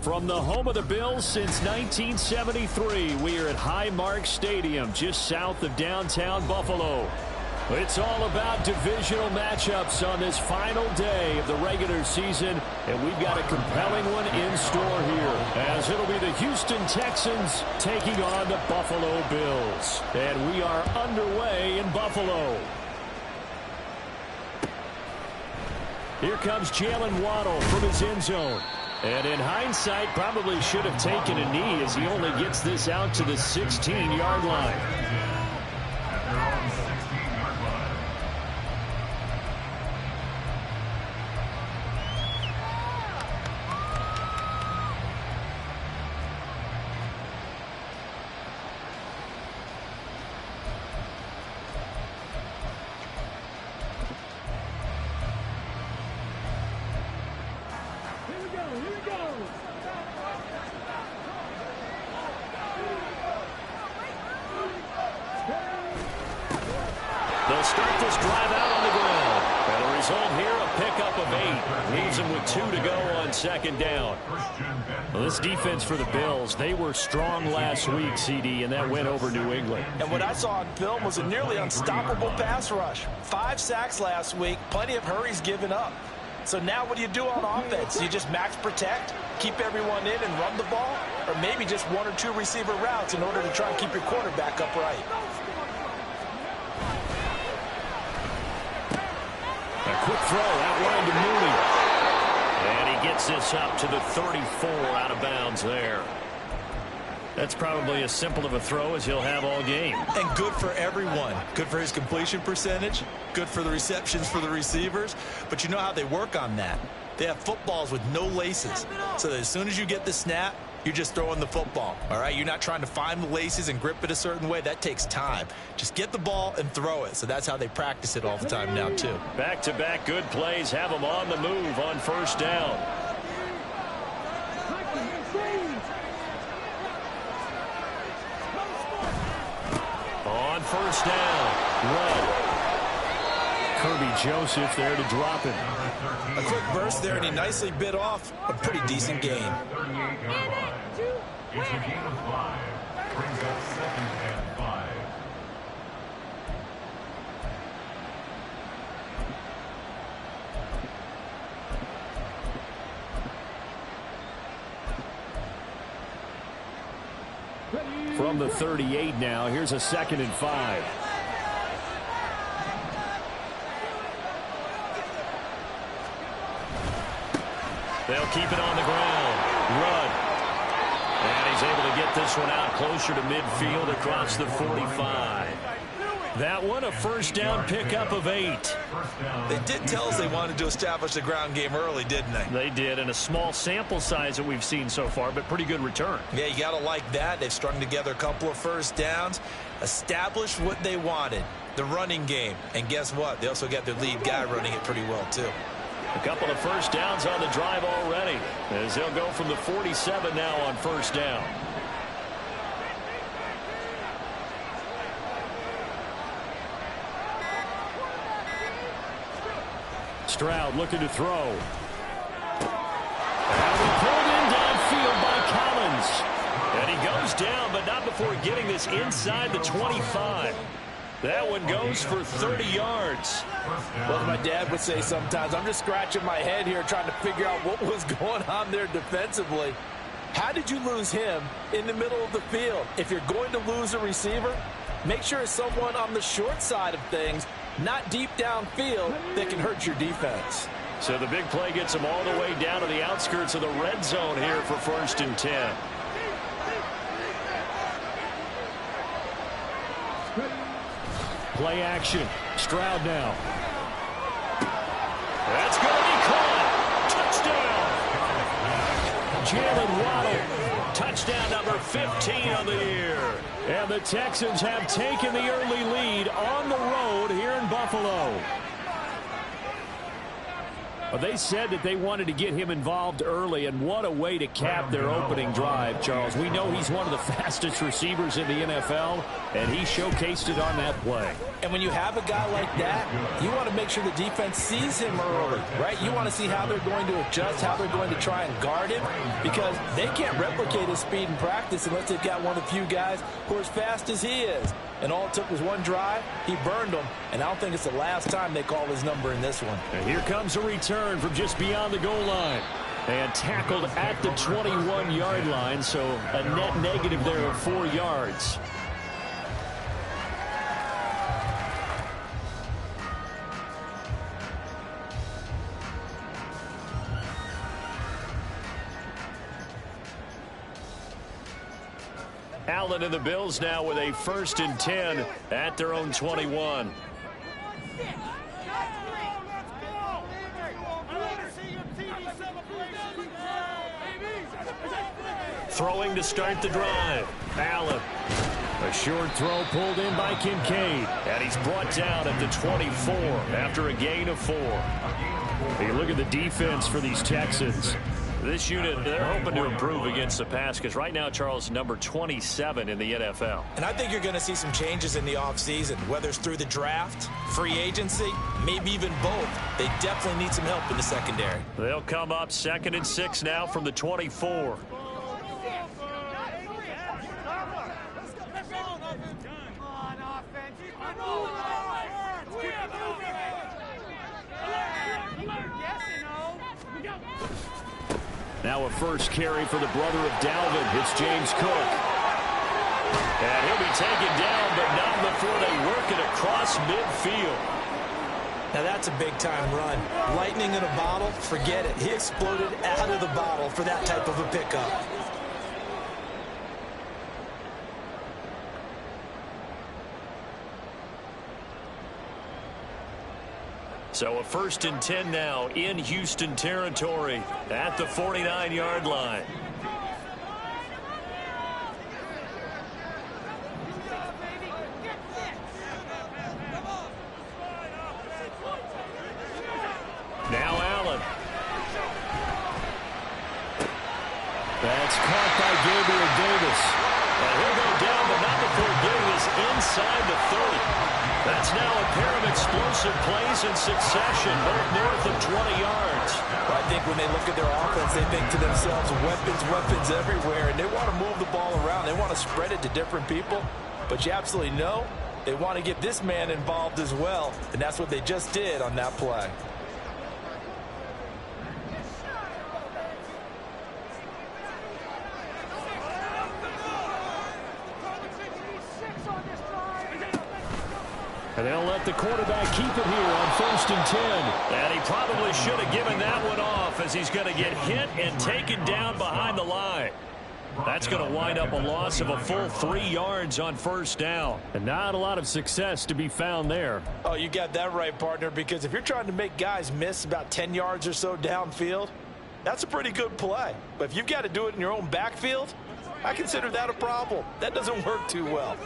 From the home of the Bills since 1973, we are at Highmark Stadium, just south of downtown Buffalo. It's all about divisional matchups on this final day of the regular season, and we've got a compelling one in store here, as it'll be the Houston Texans taking on the Buffalo Bills. And we are underway in Buffalo. Here comes Jalen Waddle from his end zone. And in hindsight, probably should have taken a knee as he only gets this out to the 16-yard line. They'll start this drive out on the ground. And the result here, a pickup of 8. Leaves them with 2 to go on second down. Well, this defense for the Bills, they were strong last week, CD, and that went over New England. And what I saw on film was a nearly unstoppable pass rush. 5 sacks last week, plenty of hurries given up. So now what do you do on offense? You just max protect, keep everyone in and run the ball, or maybe just 1 or 2 receiver routes in order to try and keep your quarterback upright. A quick throw out wide to Mooney. And he gets this up to the 34 out of bounds there. That's probably as simple of a throw as he'll have all game. And good for everyone. Good for his completion percentage. Good for the receptions for the receivers. But you know how they work on that. They have footballs with no laces. So that as soon as you get the snap, you're just throwing the football. All right? You're not trying to find the laces and grip it a certain way. That takes time. Just get the ball and throw it. So that's how they practice it all the time now, too. Back-to-back good plays have them on the move on first down. On first down, Rudd. Kirby Joseph there to drop it. A quick burst there, and he nicely bit off a pretty decent gain. It's a gain of 5. Brings up 2nd and 5. From the 38 now, here's a 2nd and 5. They'll keep it on the ground. Rudd. And he's able to get this one out closer to midfield across the 45. That one, a first down pickup of 8. They did tell us they wanted to establish the ground game early, didn't they? They did, and a small sample size that we've seen so far, but pretty good return. Yeah, you got to like that. They've strung together a couple of first downs, established what they wanted, the running game. And guess what? They also got their lead guy running it pretty well, too. A couple of first downs on the drive already, as they'll go from the 47 now on first down. Stroud looking to throw. And pulled in downfield by Collins. And he goes down, but not before getting this inside the 25. That one goes for 30 yards. Well, my dad would say sometimes, I'm just scratching my head here trying to figure out what was going on there defensively. How did you lose him in the middle of the field? If you're going to lose a receiver, make sure it's someone on the short side of things, not deep downfield, that can hurt your defense. So the big play gets them all the way down to the outskirts of the red zone here for 1st and 10. Play action. Stroud now. That's going to be caught. Jalen Waddle. Touchdown number 15 on the year. And the Texans have taken the early lead on the road here in Buffalo. Well, they said that they wanted to get him involved early, and what a way to cap their opening drive, Charles. We know he's one of the fastest receivers in the NFL, and he showcased it on that play. And when you have a guy like that, you want to make sure the defense sees him early, right? You want to see how they're going to adjust, how they're going to try and guard him, because they can't replicate his speed in practice unless they've got one of the few guys who are as fast as he is. And all it took was one drive. He burned them, and I don't think it's the last time they call his number in this one. And here comes a return from just beyond the goal line. And tackled at the 21-yard line, so a net negative there of 4 yards. Allen and the Bills now with a 1st and 10 at their own 21. Throwing to start the drive. Allen. A short throw pulled in by Kincaid. And he's brought down at the 24 after a gain of 4. You look at the defense for these Texans. This unit, they're hoping to improve against the pass because right now, Charles, number 27 in the NFL. And I think you're going to see some changes in the offseason, whether it's through the draft, free agency, maybe even both. They definitely need some help in the secondary. They'll come up 2nd and 6 now from the 24. Now a first carry for the brother of Dalvin. It's James Cook. And he'll be taken down, but not before they work it across midfield. Now that's a big-time run. Lightning in a bottle, forget it. He exploded out of the bottle for that type of a pickup. So a 1st and 10 now in Houston territory at the 49-yard line. Now Allen. That's caught by Gabriel Davis. And he'll go down, but not before getting this inside the 30. That's now a pair of explosive plays in succession, both north of 20 yards. Well, I think when they look at their offense, they think to themselves, weapons everywhere, and they want to move the ball around. They want to spread it to different people, but you absolutely know they want to get this man involved as well, and that's what they just did on that play. And they'll let the quarterback keep it here on 1st and 10. And he probably should have given that one off as he's going to get hit and taken down behind the line. That's going to wind up a loss of a full 3 yards on 1st down. And not a lot of success to be found there. Oh, you got that right, partner, because if you're trying to make guys miss about 10 yards or so downfield, that's a pretty good play. But if you've got to do it in your own backfield, I consider that a problem. That doesn't work too well.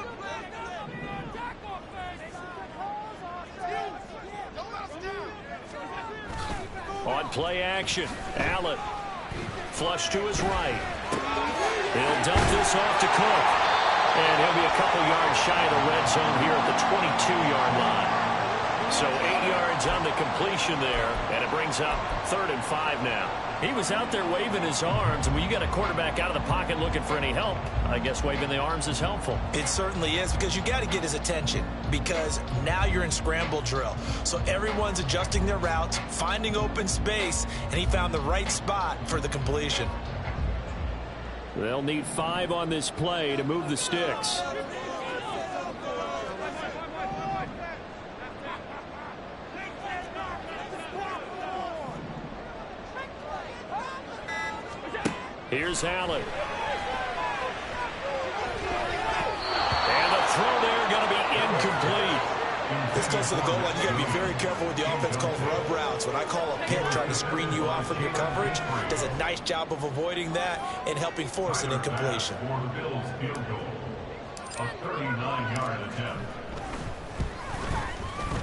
On play action, Allen. Flush to his right. He'll dump this off to Cook. And he'll be a couple yards shy of the red zone here at the 22-yard line. So 8 yards on the completion there, and it brings up 3rd and 5 now. He was out there waving his arms, and when you got a quarterback out of the pocket looking for any help, I guess waving the arms is helpful. It certainly is, because you got to get his attention, because now you're in scramble drill. So everyone's adjusting their routes, finding open space, and he found the right spot for the completion. They'll need 5 on this play to move the sticks. Here's Allen. And the throw there going to be incomplete. This doesn't close to the goal line, you got to be very careful with the offense calls rub routes. When I call a pick trying to screen you off from your coverage, does a nice job of avoiding that and helping force an incompletion. For the Bills field goal, a 39-yard attempt.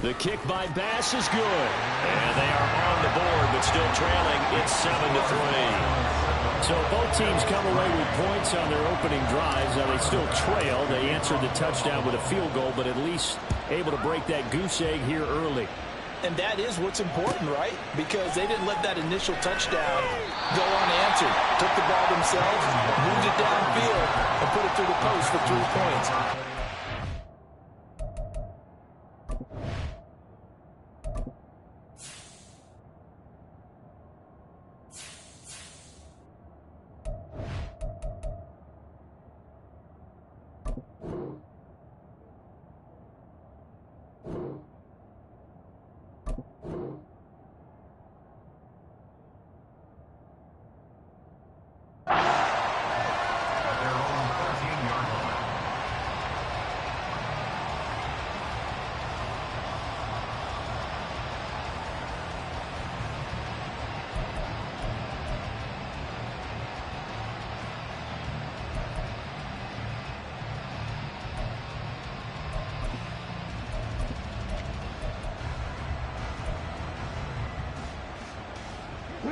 The kick by Bass is good. And they are on the board, but still trailing. It's 7-3. So both teams come away with points on their opening drives. Now they still trail. They answered the touchdown with a field goal, but at least able to break that goose egg here early. And that is what's important, right? Because they didn't let that initial touchdown go unanswered. Took the ball themselves, moved it downfield, and put it through the post for 3 points.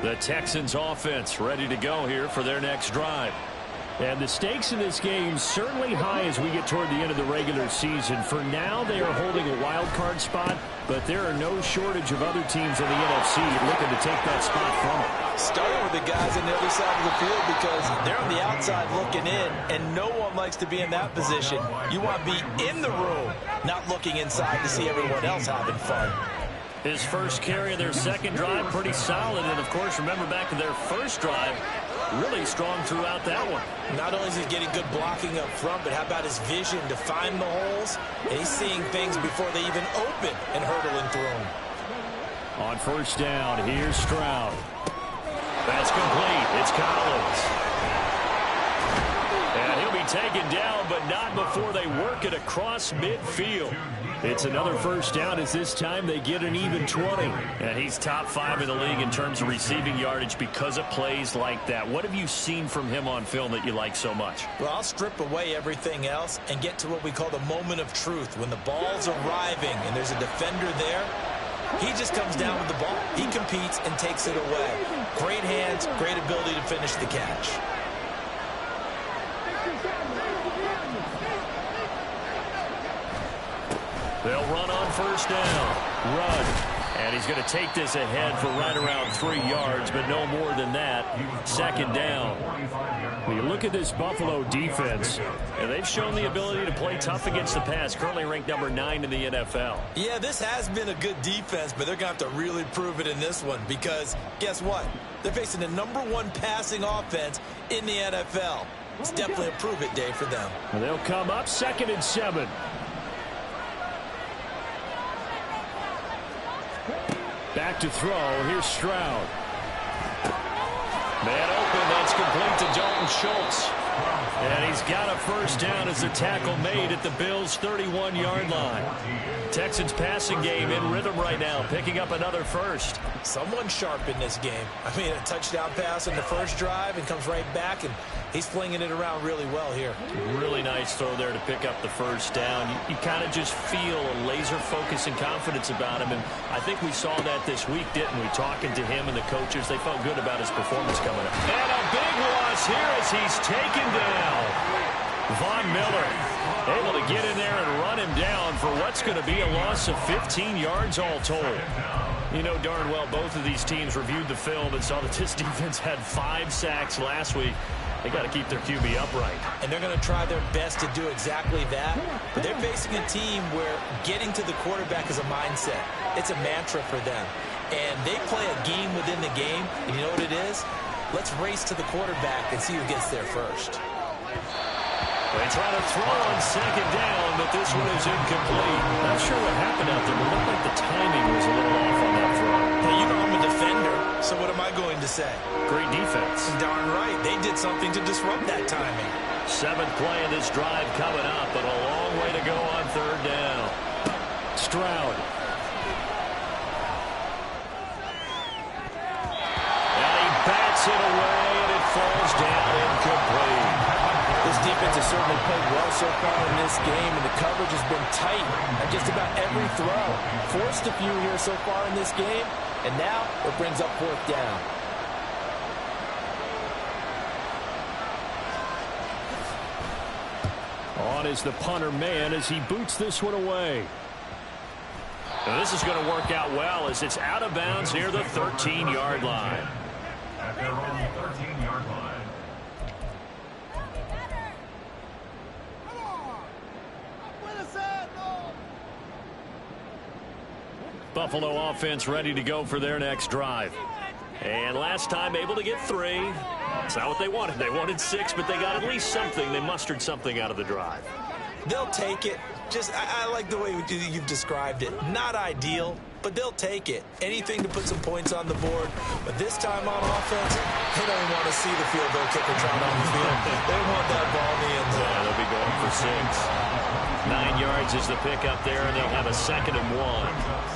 The Texans offense ready to go here for their next drive. And the stakes in this game certainly high as we get toward the end of the regular season. For now, they are holding a wild card spot, but there are no shortage of other teams in the NFC looking to take that spot from them. Starting with the guys on the other side of the field because they're on the outside looking in, and no one likes to be in that position. You want to be in the room, not looking inside to see everyone else having fun. His first carry of their second drive, pretty solid. And, of course, remember back to their first drive, really strong throughout that one. Not only is he getting good blocking up front, but how about his vision to find the holes? And he's seeing things before they even open and hurdling through them. On first down, here's Stroud. That's complete. It's Collins. And he'll be taken down, but not before they work it across midfield. It's another first down as this time they get an even 20. And he's top 5 in the league in terms of receiving yardage because of plays like that. What have you seen from him on film that you like so much? Well, I'll strip away everything else and get to what we call the moment of truth. When the ball's arriving and there's a defender there, he just comes down with the ball. He competes and takes it away. Great hands, great ability to finish the catch. They'll run on first down. Run. And he's going to take this ahead for right around 3 yards, but no more than that. Second down. When you look at this Buffalo defense, and they've shown the ability to play tough against the pass, currently ranked number 9 in the NFL. Yeah, this has been a good defense, but they're going to have to really prove it in this one because guess what? They're facing the #1 passing offense in the NFL. It's definitely a prove-it day for them. And they'll come up 2nd and 7. Back to throw. Here's Stroud. Man open. That's complete to Dalton Schultz. And he's got a first down as the tackle made at the Bills' 31-yard line. Texans passing game in rhythm right now, picking up another first. Someone sharp in this game. I mean, a touchdown pass in the first drive and comes right back, and he's flinging it around really well here. Really nice throw there to pick up the first down. You kind of just feel a laser focus and confidence about him, and I think we saw that this week, didn't we? Talking to him and the coaches, they felt good about his performance coming up. And a big loss here as he's taken down. Von Miller able to get in there and run him down for what's going to be a loss of 15 yards all told. You know darn well both of these teams reviewed the film and saw that this defense had 5 sacks last week. They got to keep their QB upright. And they're going to try their best to do exactly that. But they're facing a team where getting to the quarterback is a mindset. It's a mantra for them. And they play a game within the game. And you know what it is? Let's race to the quarterback and see who gets there first. They try to throw on second down, but this one is incomplete. Not sure what happened out there, but it looked like the timing was a little off on that throw. Hey, you know I'm a defender, so what am I going to say? Great defense. Darn right. They did something to disrupt that timing. 7th play of this drive coming up, but a long way to go on 3rd down. Stroud Hits it away, and it falls down incomplete. This defense has certainly played well so far in this game, and the coverage has been tight at just about every throw. Forced a few here so far in this game, and now it brings up fourth down. On is the punter man as he boots this one away. Now this is going to work out well as it's out of bounds near the 13-yard line. At their own 13-yard line. Buffalo offense ready to go for their next drive. And last time able to get 3. It's not what they wanted. They wanted 6, but they got at least something. They mustered something out of the drive. They'll take it. I like the way you've described it. Not ideal, but they'll take it. Anything to put some points on the board. But this time on offense, they don't want to see the field goal kicker trying on the field. They want that ball in the end zone. Yeah, they'll be going for 6. 9 yards is the pickup there, and they'll have a 2nd and 1.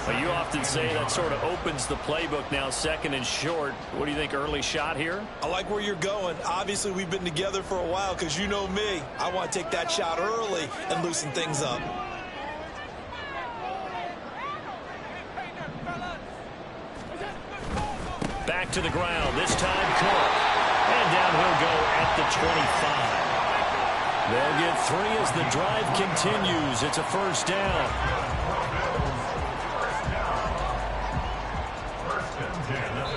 Well, you often say that sort of opens the playbook now, 2nd and short. What do you think, early shot here? I like where you're going. Obviously, we've been together for a while because you know me. I want to take that shot early and loosen things up. Back to the ground. This time, Cook. And down he'll go at the 25. They'll get 3 as the drive continues. It's a first down.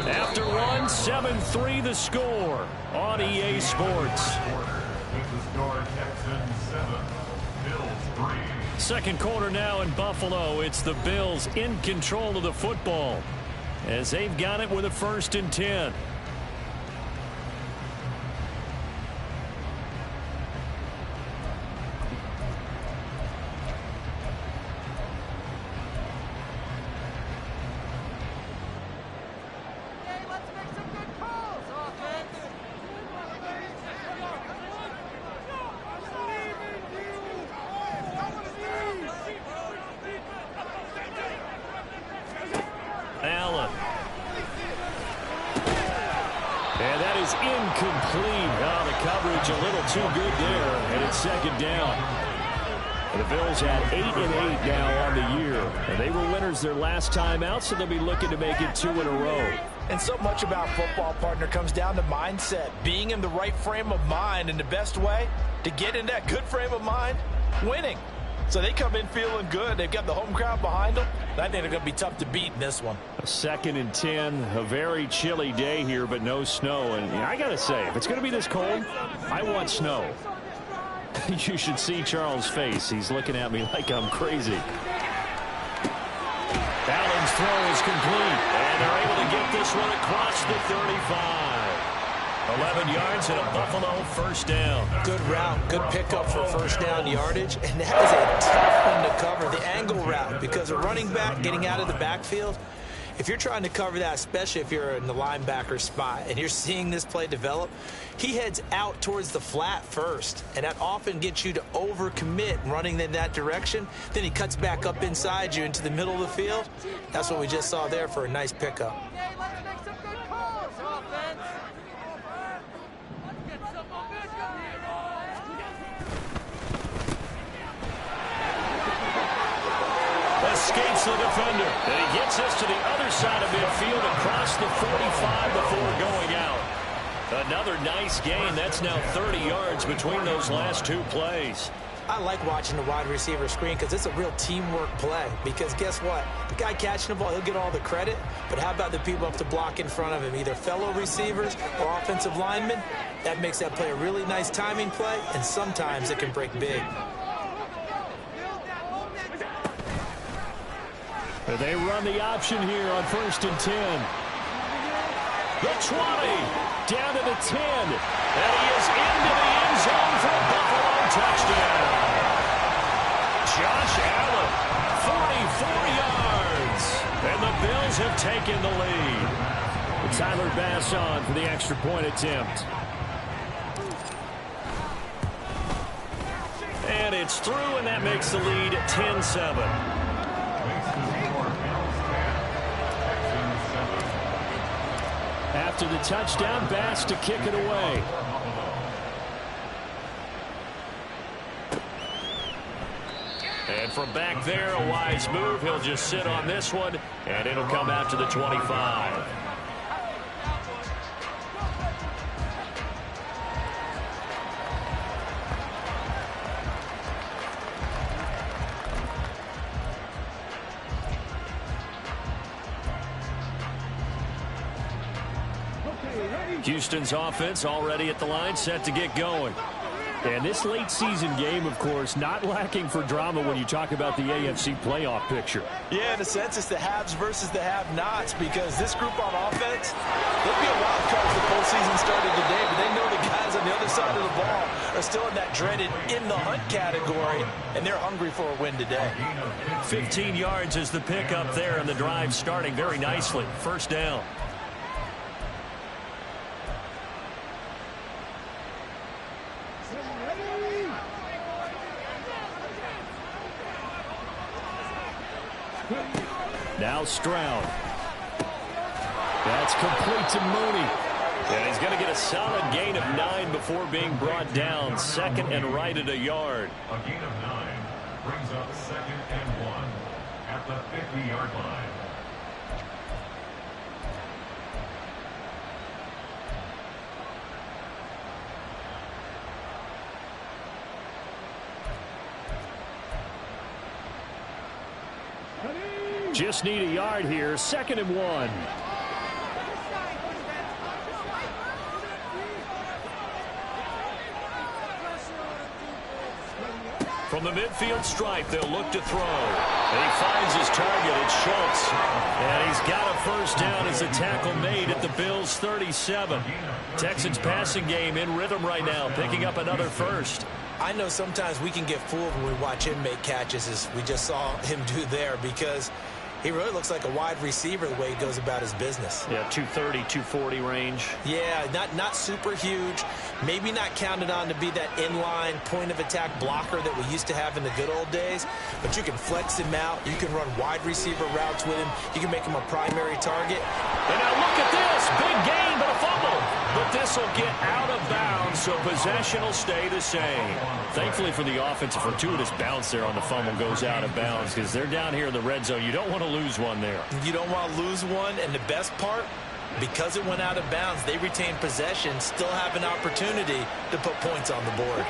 After 1, 7-3 the score on EA Sports. With the score, Texans 7, Bills 3. Second quarter now in Buffalo. It's the Bills in control of the football as they've got it with a 1st and 10. Allen. And that is incomplete. Oh, the coverage a little too good there, and it's 2nd down. And the Bills at 8-8 now on the year. And they were winners their last time out, so they'll be looking to make it 2 in a row. And so much about football, partner, comes down to mindset. Being in the right frame of mind, and the best way to get in that good frame of mind, winning. So they come in feeling good. They've got the home crowd behind them. I think they're going to be tough to beat in this one. A 2nd and 10, a very chilly day here, but no snow. And I got to say, if it's going to be this cold, I want snow. You should see Charles' face. He's looking at me like I'm crazy. Allen's throw is complete, and they're able to get this one across the 35. 11 yards and a Buffalo 1st down. Good route, good pickup for 1st down yardage, and that is a tough one to cover, the angle route, because a running back getting out of the backfield, if you're trying to cover that, especially if you're in the linebacker spot and you're seeing this play develop, he heads out towards the flat first, and that often gets you to overcommit running in that direction. Then he cuts back up inside you into the middle of the field. That's what we just saw there for a nice pickup. Escapes the defender, and he gets us to the other side of midfield across the 45 before going out. Another nice gain. That's now 30 yards between those last 2 plays. I like watching the wide receiver screen because it's a real teamwork play. Because guess what? The guy catching the ball, he'll get all the credit. But how about the people up to block in front of him, either fellow receivers or offensive linemen? That makes that play a really nice timing play, and sometimes it can break big. They run the option here on 1st and 10. The 20, down to the 10, and he is into the end zone for a Buffalo touchdown. Josh Allen, 44 yards, and the Bills have taken the lead. Tyler Bass on for the extra point attempt. And it's through, and that makes the lead 10-7. After the touchdown, Bass to kick it away. And from back there, a wise move. He'll just sit on this one, and it'll come out to the 25. Houston's offense already at the line, set to get going. And this late season game, of course, not lacking for drama when you talk about the AFC playoff picture. Yeah, in a sense, it's the haves versus the have-nots, because this group on offense, they'll be a wild card if the postseason started today, but they know the guys on the other side of the ball are still in that dreaded in-the-hunt category, and they're hungry for a win today. 15 yards is the pickup there, and the drive starting very nicely. First down. Now Stroud. That's complete to Mooney. And he's going to get a solid gain of 9 before being brought down. Second and right at a yard. A gain of 9 brings up 2nd and 1 at the 50-yard line. Just need a yard here. 2nd and 1. From the midfield stripe, they'll look to throw. And he finds his target. It's Schultz. And he's got a first down as a tackle made at the Bills' 37. Texans passing game in rhythm right now, picking up another first. I know sometimes we can get fooled when we watch him make catches, as we just saw him do there, because he really looks like a wide receiver the way he goes about his business. Yeah, 230, 240 range. Yeah, not super huge. Maybe not counted on to be that inline point-of-attack blocker that we used to have in the good old days. But you can flex him out. You can run wide receiver routes with him. You can make him a primary target. And now look at this. Big gain, but a fumble. But this will get out of bounds, so possession will stay the same. Thankfully for the offense, a fortuitous bounce there on the fumble goes out of bounds, because they're down here in the red zone. You don't want to lose one there. You don't want to lose one, and the best part, because it went out of bounds, they retain possession, still have an opportunity to put points on the board.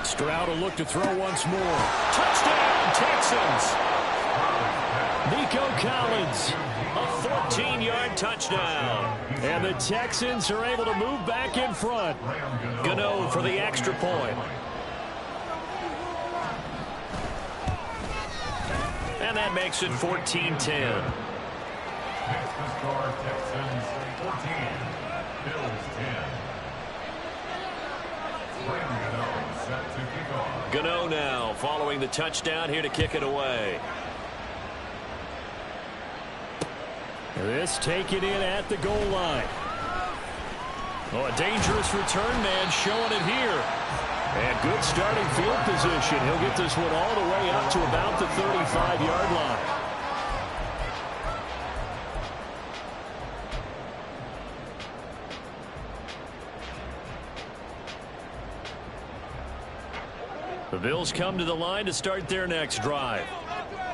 Stroud will look to throw once more. Touchdown, Texans! Nico Collins, a 14-yard touchdown. And the Texans are able to move back in front. Gano for the extra point. And that makes it 14-10. Next to score, Texans 14, Bills 10. Gano set to kick off. Gano now following the touchdown here to kick it away. This taken in at the goal line. Oh, a dangerous return man showing it here. And good starting field position. He'll get this one all the way up to about the 35-yard line. The Bills come to the line to start their next drive.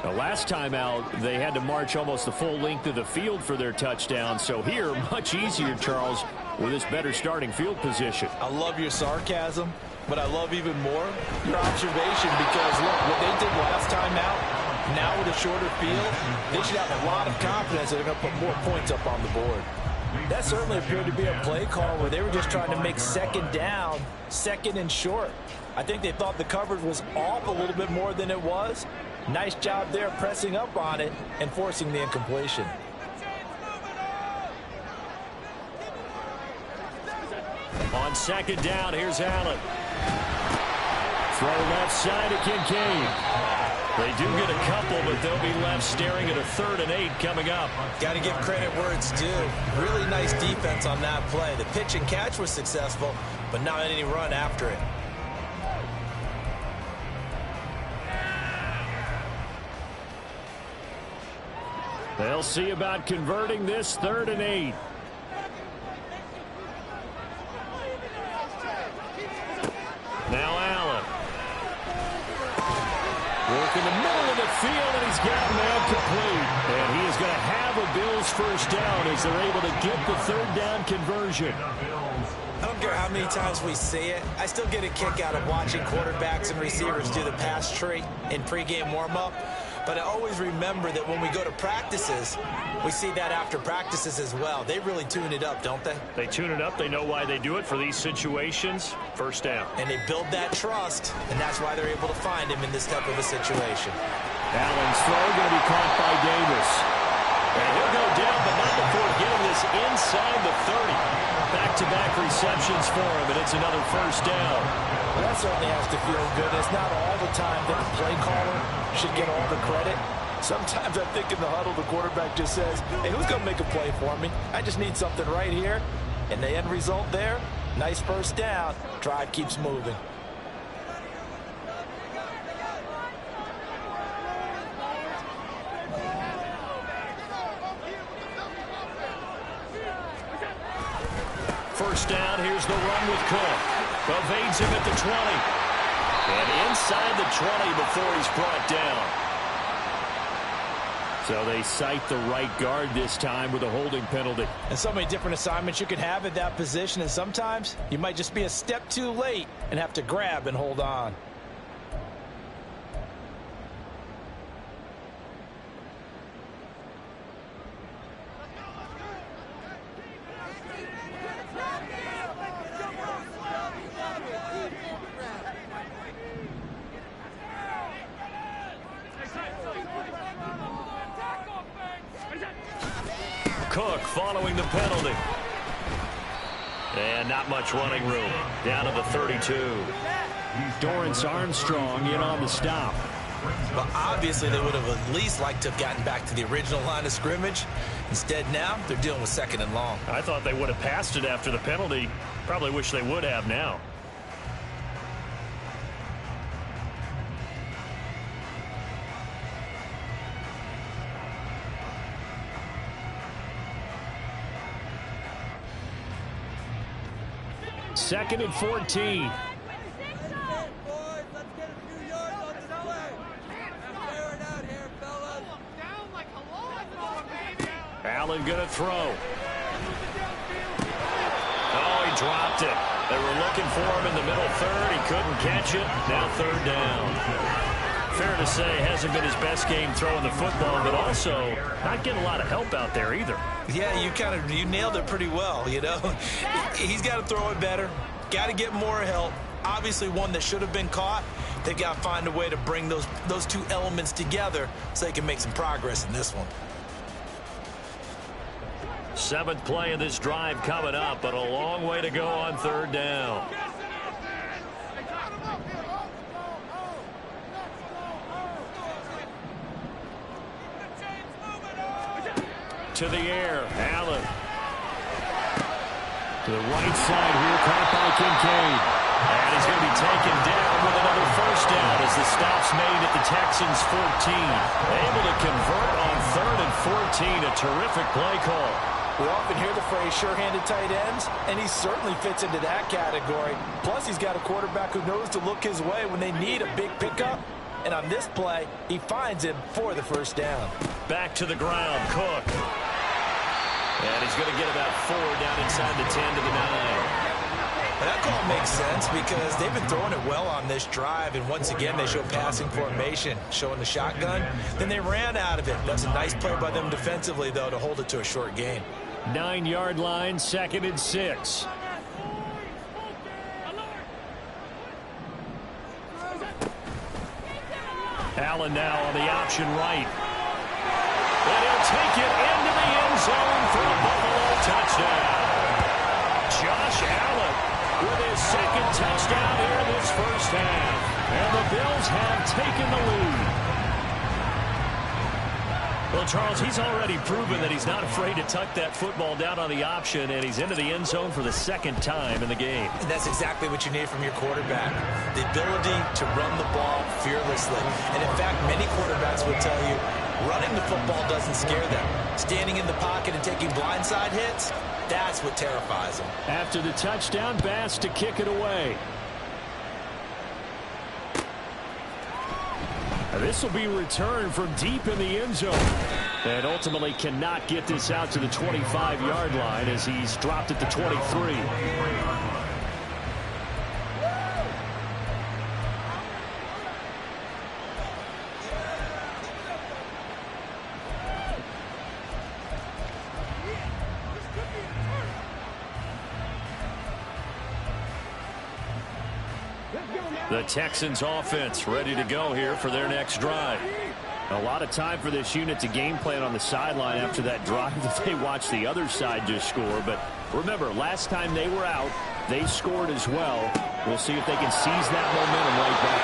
The last time out, they had to march almost the full length of the field for their touchdown. So here, much easier, Charles, with this better starting field position. I love your sarcasm, but I love even more your observation, because, look, what they did last time out, now with a shorter field, they should have a lot of confidence that they're going to put more points up on the board. That certainly appeared to be a play call where they were just trying to make second down, second and short. I think they thought the coverage was off a little bit more than it was. Nice job there pressing up on it and forcing the incompletion. On second down, here's Allen. Throw left side to Kincaid. They do get a couple, but they'll be left staring at a 3rd and 8 coming up. Got to give credit where it's due. Really nice defense on that play. The pitch and catch was successful, but not any run after it. They'll see about converting this 3rd and 8. Now Allen. Working the middle of the field, and he's got man complete. And he is going to have a Bills first down as they're able to get the 3rd down conversion. I don't care how many times we see it. I still get a kick out of watching quarterbacks and receivers do the pass tree in pregame warm-up. But I always remember that when we go to practices, we see that after practices as well. They really tune it up, don't they? They tune it up. They know why they do it for these situations. First down. And they build that trust, and that's why they're able to find him in this type of a situation. Allen's throw going to be caught by Davis. And he'll go down, but not before getting this inside the 30. Back-to-back receptions for him, and it's another first down. Well, that certainly has to feel good. It's not all the time that the play caller should get all the credit. Sometimes I think in the huddle, the quarterback just says, hey, who's going to make a play for me? I just need something right here. And the end result there, nice first down. Drive keeps moving. First down, here's the run with Cook. Evades him at the 20. And inside the 20 before he's brought down. So they cite the right guard this time with a holding penalty. And so many different assignments you can have at that position, and sometimes you might just be a step too late and have to grab and hold on. Cook following the penalty. And not much running room. Down to the 32. Dorrance Armstrong in on the stop. Well, obviously they would have at least liked to have gotten back to the original line of scrimmage. Instead now, they're dealing with 2nd and long. I thought they would have passed it after the penalty. Probably wish they would have now. Second and 14. Allen gonna throw. Oh, he dropped it. They were looking for him in the middle 3rd. He couldn't catch it. Now 3rd down. Fair to say, hasn't been his best game throwing the football, but also not getting a lot of help out there either. Yeah, you nailed it pretty well, you know. He's got to throw it better. Got to get more help. Obviously one that should have been caught. They've got to find a way to bring those two elements together so they can make some progress in this one. 7th play of this drive coming up, but a long way to go on 3rd down. To the air, Allen. To the right side here, caught by Kincaid. And he's going to be taken down with another first down as the stop's made at the Texans 14. Able to convert on 3rd and 14. A terrific play call. We often hear the phrase sure-handed tight ends, and he certainly fits into that category. Plus, he's got a quarterback who knows to look his way when they need a big pickup. And on this play, he finds him for the first down. Back to the ground, Cook. And he's going to get about 4 down inside the 10 to the 9. And that call makes sense because they've been throwing it well on this drive. And once again, they show passing formation, showing the shotgun. Then they ran out of it. That's a nice play by them defensively, though, to hold it to a short gain. 9-yard line, 2nd and 6. Allen now on the option right. And he'll take it into the end zone for a Buffalo touchdown. Josh Allen with his 2nd touchdown here in this first half. And the Bills have taken the lead. Well, Charles, he's already proven that he's not afraid to tuck that football down on the option, and he's into the end zone for the 2nd time in the game. And that's exactly what you need from your quarterback, the ability to run the ball fearlessly. And in fact, many quarterbacks would tell you, Running the football doesn't scare them. Standing in the pocket and taking blindside hits, that's what terrifies them. After the touchdown, Bass to kick it away. This will be returned from deep in the end zone. And ultimately cannot get this out to the 25-yard line as he's dropped at the 23. The Texans offense ready to go here for their next drive. A lot of time for this unit to game plan on the sideline after that drive that they watched the other side just score. But remember, last time they were out, they scored as well. We'll see if they can seize that momentum right back.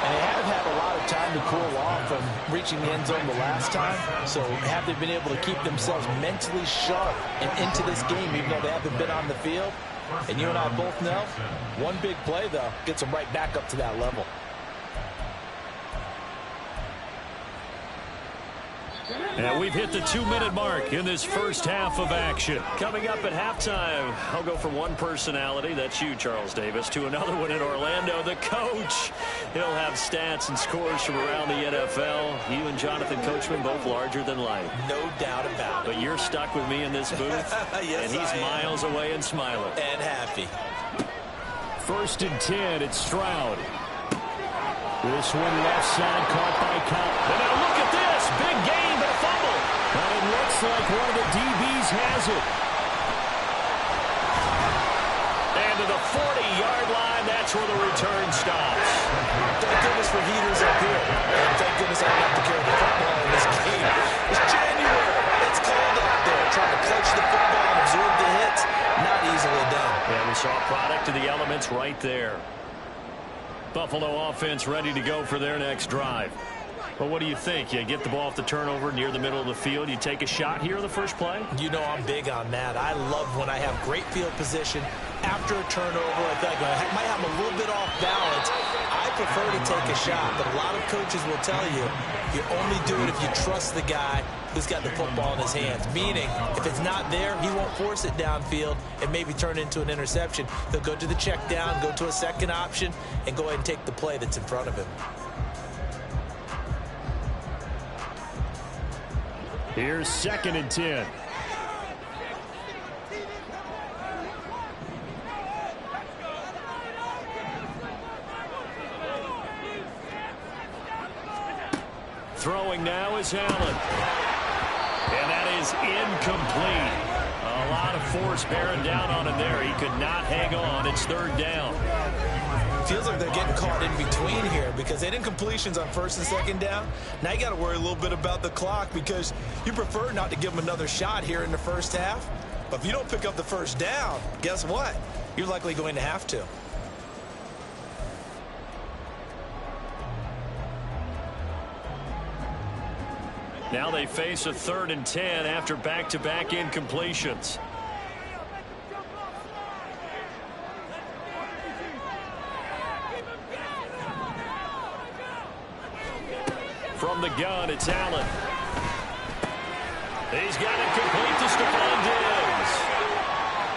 And they have had a lot of time to cool off from reaching the end zone the last time. So have they been able to keep themselves mentally sharp and into this game even though they haven't been on the field? And you and I both know, one big play, though, gets them right back up to that level. And we've hit the 2-minute mark in this first half of action. Coming up at halftime, I'll go from one personality, that's you, Charles Davis, to another one in Orlando, the coach. He'll have stats and scores from around the NFL. You and Jonathan Coachman, both larger than life. No doubt about it. But you're stuck with me in this booth, yes, and he's miles away and smiling. And happy. 1st and 10, it's Stroud. This one left side caught by Cobb. And now look at this. Big gain, but a fumble. And it looks like one of the DBs has it. And to the 40-yard line, that's where the return stops. Thank goodness for heaters up here. And thank goodness I don't have to carry the football in this game. It's January. It's cold out there. Trying to clutch the football and absorb the hits. Not easily done. Yeah, we saw a product of the elements right there. Buffalo offense ready to go for their next drive. Well, what do you think? You get the ball off the turnover near the middle of the field. You take a shot here in the first play? You know I'm big on that. I love when I have great field position. After a turnover, I feel like I might have a little bit off balance. I prefer to take a shot, but a lot of coaches will tell you, you only do it if you trust the guy who's got the football in his hands. Meaning, if it's not there, he won't force it downfield and maybe turn it into an interception. He'll go to the check down, go to a second option, and go ahead and take the play that's in front of him. Here's 2nd and 10. Throwing now is Allen. And that is incomplete. A lot of force bearing down on him there. He could not hang on. It's 3rd down. Feels like they're getting caught in between here because they didn't completions on 1st and 2nd down. Now you got to worry a little bit about the clock because you prefer not to give them another shot here in the first half. But if you don't pick up the 1st down, guess what? You're likely going to have to. Now they face a 3rd and 10 after back-to-back incompletions. From the gun, it's Allen. He's got it complete to Stephon Diggs.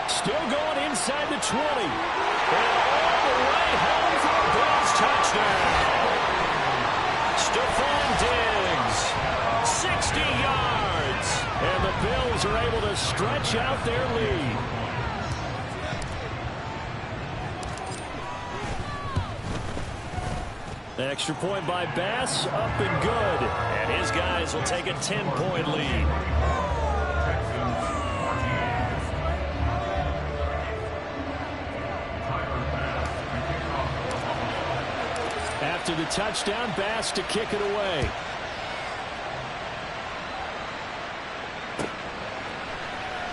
Still going inside the 20. And all the way home for a Bills touchdown. Stephon Diggs, 60 yards. And the Bills are able to stretch out their lead. Extra point by Bass, up and good. And his guys will take a 10-point lead. After the touchdown, Bass to kick it away.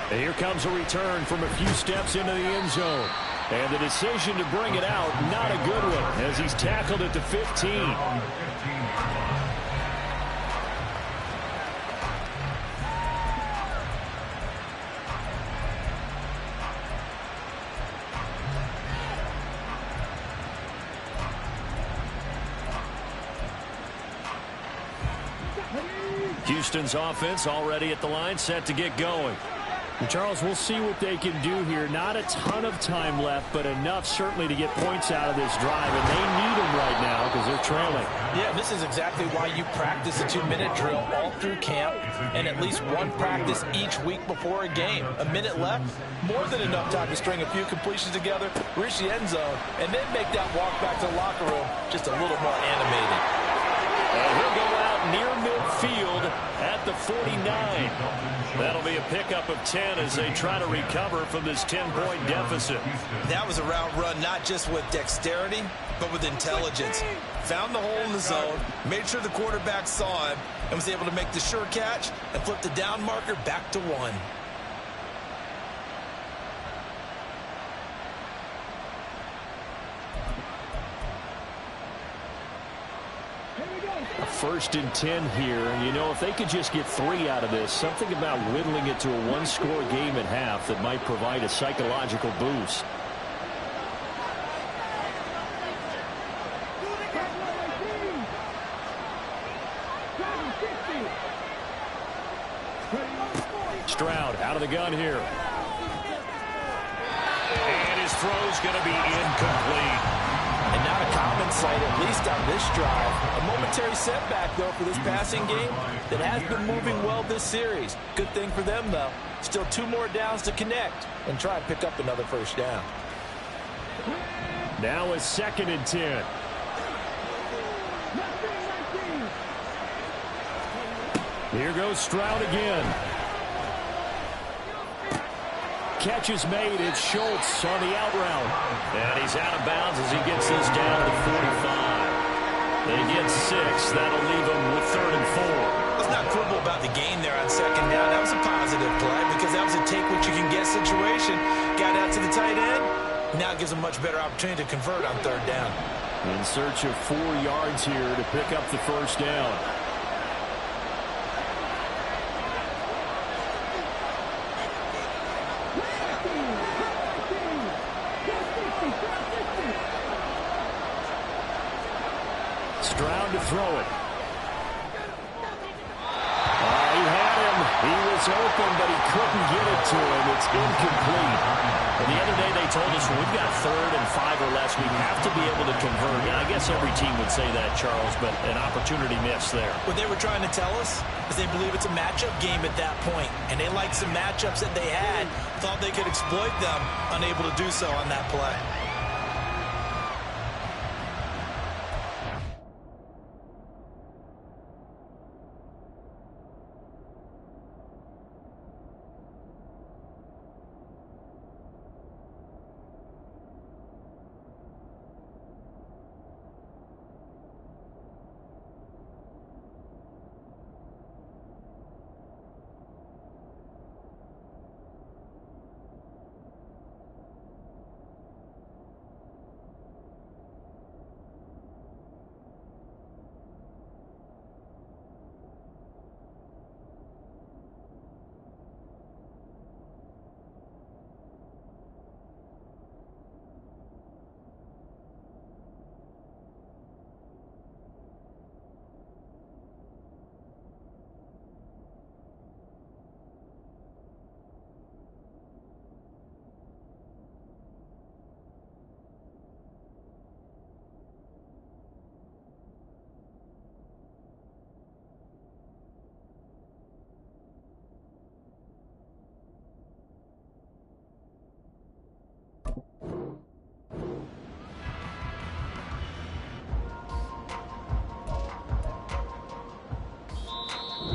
And here comes a return from a few steps into the end zone. And the decision to bring it out, not a good one, as he's tackled at the 15. Houston's offense already at the line, set to get going. And Charles, we'll see what they can do here. Not a ton of time left, but enough certainly to get points out of this drive, and they need them right now because they're trailing. Yeah, this is exactly why you practice a 2-minute drill all through camp and at least one practice each week before a game. A minute left, more than enough time to string a few completions together, reach the end zone, and then make that walk back to the locker room just a little more animated. And he'll go out near midfield at the 49. That'll be a pickup of 10 as they try to recover from this 10-point deficit. That was a route run not just with dexterity, but with intelligence. Found the hole in the zone, made sure the quarterback saw him, and was able to make the sure catch and flip the down marker back to 1. First and 10 here, and you know, if they could just get 3 out of this, something about whittling it to a one-score game at half that might provide a psychological boost. Stroud out of the gun here. And his throw's going to be incomplete. And not a common sight, at least on this drive. A momentary setback, though, for this passing game that has been moving well this series. Good thing for them, though. Still 2 more downs to connect and try and pick up another first down. Now a 2nd and 10. Here goes Stroud again. Catch is made. It's Schultz on the out route. And he's out of bounds as he gets this down to 45. They get 6. That'll leave him with 3rd and 4. Let's not quibble about the gain there on 2nd down. That was a positive play because that was a take-what-you-can-get situation. Got out to the tight end. Now it gives him a much better opportunity to convert on 3rd down. In search of 4 yards here to pick up the first down. Stroud to throw it. He had him. He was open, but he couldn't get it to him. It's incomplete. And the other day they told us when we've got 3rd and 5 or less, we have to be able to convert. And I guess every team would say that, Charles, but an opportunity missed there. What they were trying to tell us is they believe it's a matchup game at that point, and they liked some matchups that they had, thought they could exploit them, unable to do so on that play.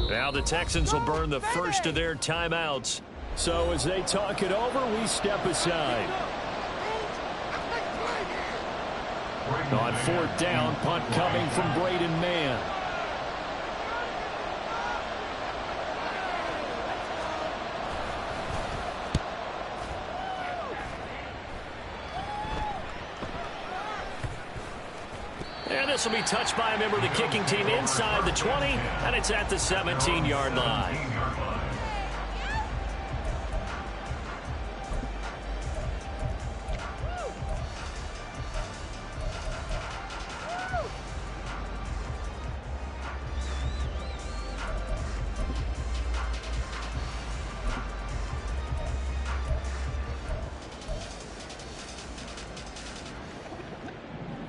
Now the Texans will burn the first of their timeouts. So as they talk it over, we step aside. On 4th down, punt coming from Braden Mann. And this will be touched by a member of the kicking team inside the 20, and it's at the 17-yard line.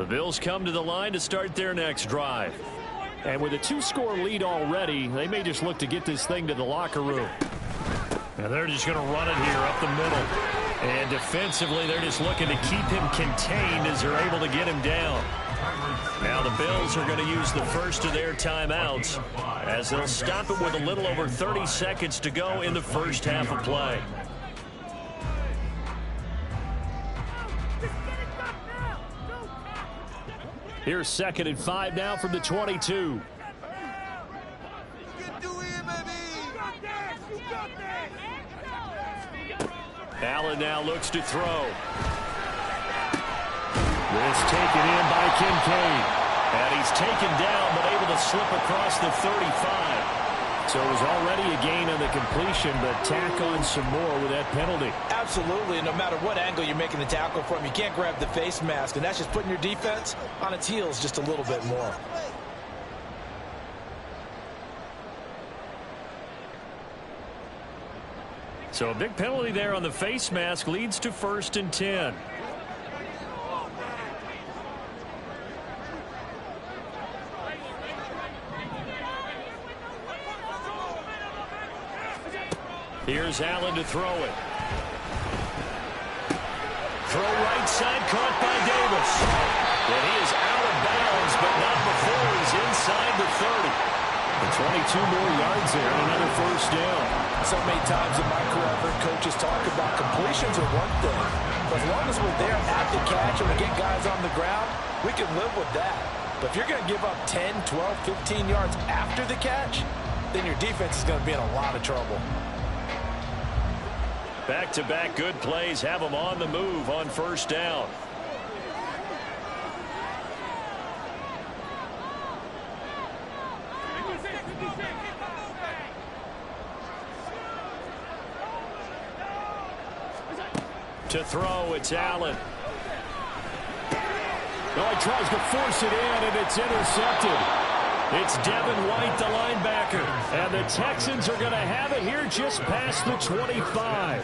The Bills come to the line to start their next drive. And with a 2-score lead already, they may just look to get this thing to the locker room. And they're just going to run it here up the middle. And defensively, they're just looking to keep him contained as they're able to get him down. Now the Bills are going to use the first of their timeouts as they'll stop it with a little over 30 seconds to go in the first half of play. Here's 2nd and 5 now from the 22. Allen now looks to throw. This taken in by Kincaid. And he's taken down, but able to slip across the 35. So it was already a gain on the completion, but tack on some more with that penalty. Absolutely, and no matter what angle you're making the tackle from, you can't grab the face mask, and that's just putting your defense on its heels just a little bit more. So a big penalty there on the face mask leads to 1st and 10. Here's Allen to throw it. Throw right side, caught by Davis. And he is out of bounds, but not before he's inside the 30. And 22 more yards there and another 1st down. So many times in my career, I've heard coaches talk about completions are one thing. But as long as we're there at the catch and we get guys on the ground, we can live with that. But if you're going to give up 10, 12, 15 yards after the catch, then your defense is going to be in a lot of trouble. Back-to-back good plays have them on the move on 1st down. To throw, it's Allen. Oh, he tries to force it in, and it's intercepted. It's Devin White, the linebacker. And the Texans are going to have it here just past the 25.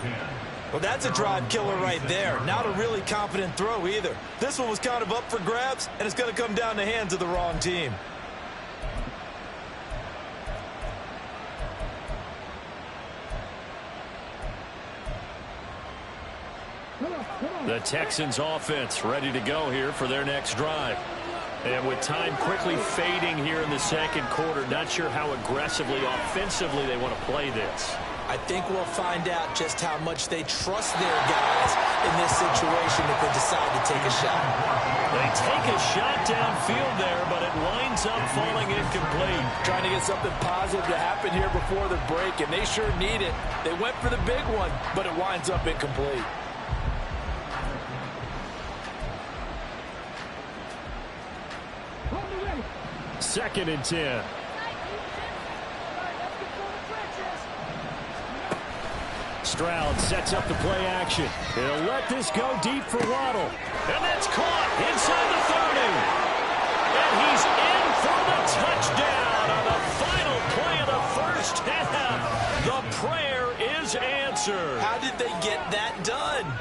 Well, that's a drive killer right there. Not a really confident throw either. This one was kind of up for grabs, and it's going to come down the hands of the wrong team. The Texans offense ready to go here for their next drive. And with time quickly fading here in the 2nd quarter, not sure how aggressively, offensively they want to play this. I think we'll find out just how much they trust their guys in this situation if they decide to take a shot. They take a shot downfield there, but it winds up falling incomplete. Trying to get something positive to happen here before the break, and they sure need it. They went for the big one, but it winds up incomplete. Second and 10. Stroud sets up the play action. He'll let this go deep for Waddle. And that's caught inside the 30. And he's in for the touchdown on the final play of the 1st half. The prayer is answered. How did they get that done?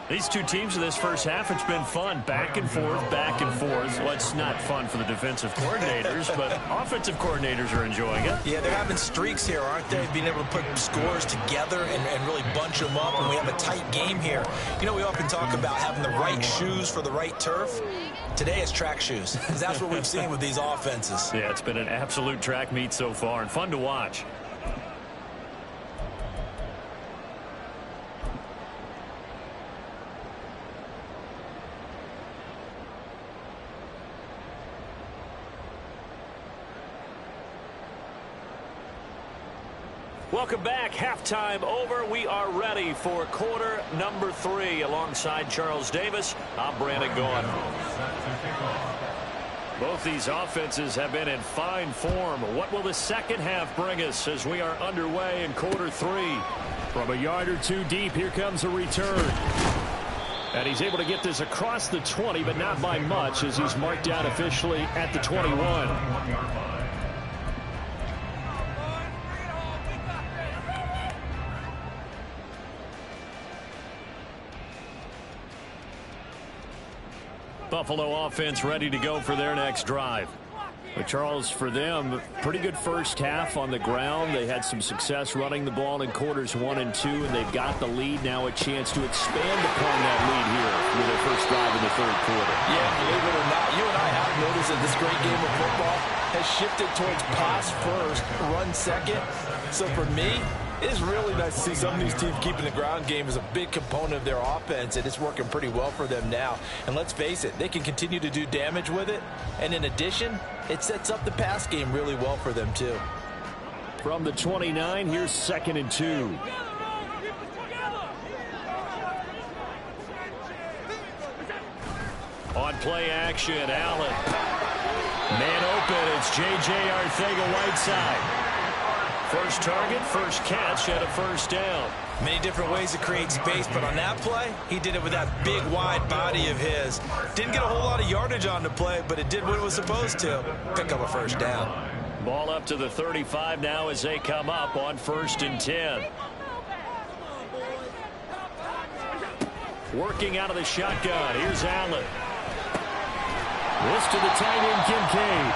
These two teams in this first half, it's been fun. Back and forth, back and forth. Well, it's not fun for the defensive coordinators, but offensive coordinators are enjoying it. Yeah, they're having streaks here, aren't they? Being able to put scores together and really bunch them up, and we have a tight game here. You know, we often talk about having the right shoes for the right turf. Today it's track shoes. That's what we've seen with these offenses. Yeah, it's been an absolute track meet so far and fun to watch. Welcome back. Halftime over. We are ready for quarter number 3. Alongside Charles Davis, I'm Brandon Gaughan. Both these offenses have been in fine form. What will the second half bring us as we are underway in quarter 3? From a yard or two deep, here comes a return. And he's able to get this across the 20, but not by much as he's marked down officially at the 21. Buffalo offense ready to go for their next drive. But Charles, for them, pretty good first half on the ground. They had some success running the ball in quarters 1 and 2, and they've got the lead. Now a chance to expand upon that lead here with their first drive in the third quarter. Yeah, believe it or not, you and I have noticed that this great game of football has shifted towards pass first, run second. So for me, it is really nice to see some of these teams keeping the ground game as a big component of their offense, and it's working pretty well for them now. And let's face it, they can continue to do damage with it. And in addition, it sets up the pass game really well for them, too. From the 29, here's 2nd and 2. On play action, Allen. Man open, it's J.J. Arcega-Whiteside. First target, first catch, and a first down. Many different ways to create space, but on that play, he did it with that big, wide body of his. Didn't get a whole lot of yardage on the play, but it did what it was supposed to. Pick up a first down. Ball up to the 35 now as they come up on 1st and 10. Working out of the shotgun. Here's Allen. This to the tight end, Kincaid.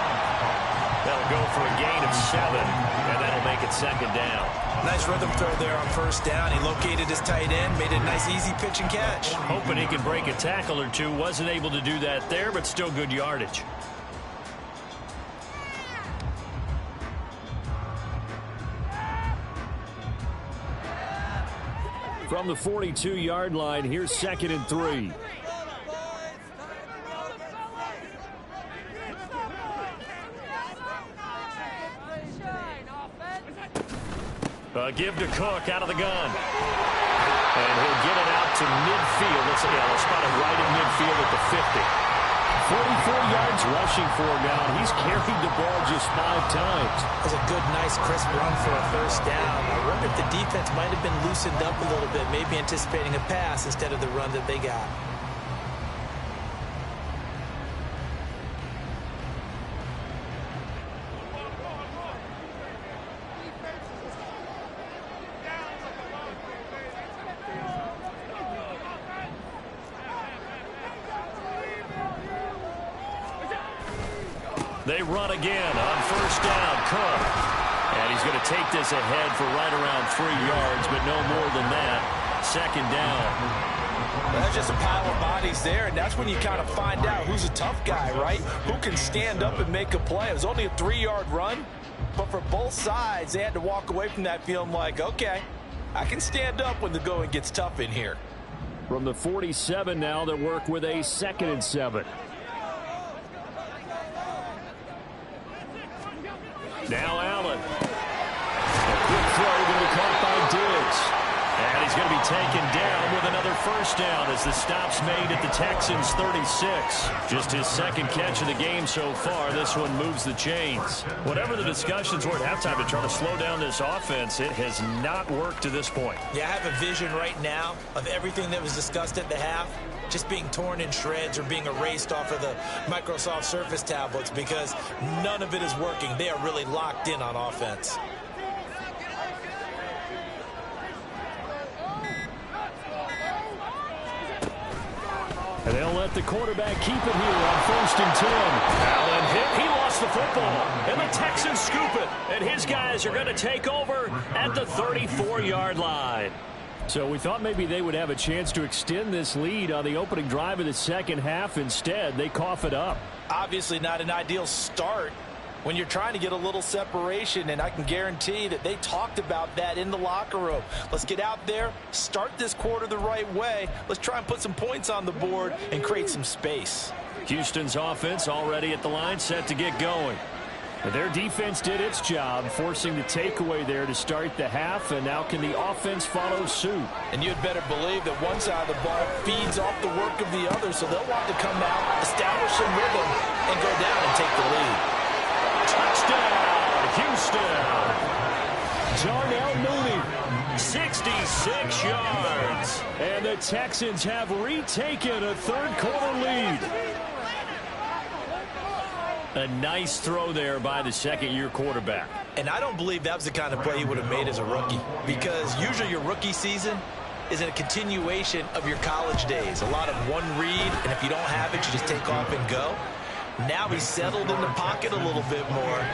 That'll go for a gain of 7, and that'll make it 2nd down. Nice rhythm throw there on 1st down. He located his tight end, made a nice easy pitch and catch. Hoping he can break a tackle or two. Wasn't able to do that there, but still good yardage. From the 42-yard line, here's 2nd and 3. Give to Cook out of the gun. And he'll get it out to midfield. Let's spot it right in midfield at the 50. 44 yards rushing for him now. He's carried the ball just 5 times. That was a good, nice, crisp run for a first down. I wonder if the defense might have been loosened up a little bit, maybe anticipating a pass instead of the run that they got. They run again on 1st down. Cook. And he's going to take this ahead for right around 3 yards, but no more than that. 2nd down. Well, that's just a pile of bodies there, and that's when you kind of find out who's a tough guy, right? Who can stand up and make a play. It was only a 3-yard run, but for both sides, they had to walk away from that feeling like, okay, I can stand up when the going gets tough in here. From the 47 now, they work with a 2nd and 7. Now Allen. A quick throw going to be caught by Diggs. And he's going to be taken down with another first down as the stop's made at the Texans' 36. Just his 2nd catch of the game so far. This one moves the chains. Whatever the discussions were at halftime to try to slow down this offense, it has not worked to this point. Yeah, I have a vision right now of everything that was discussed at the half just being torn in shreds or being erased off of the Microsoft Surface tablets because none of it is working. They are really locked in on offense. And they'll let the quarterback keep it here on 1st and 10. Allen hit. He lost the football. And the Texans scoop it. And his guys are going to take over at the 34-yard line. So we thought maybe they would have a chance to extend this lead on the opening drive of the second half. Instead, they cough it up. Obviously not an ideal start when you're trying to get a little separation, and I can guarantee that they talked about that in the locker room. Let's get out there, start this quarter the right way. Let's try and put some points on the board and create some space. Houston's offense already at the line, set to get going. Their defense did its job, forcing the takeaway there to start the half, and now can the offense follow suit? And you'd better believe that one side of the ball feeds off the work of the other, so they'll want to come out, establish some rhythm, and go down and take the lead. Touchdown, Houston. Darnell Mooney, 66 yards. And the Texans have retaken a third-quarter lead. A nice throw there by the second-year quarterback. And I don't believe that was the kind of play he would have made as a rookie, because usually your rookie season, is a continuation of your college days. A lot of one read, and if you don't have it, you just take off and go. Now he's settled in the pocket a little bit more,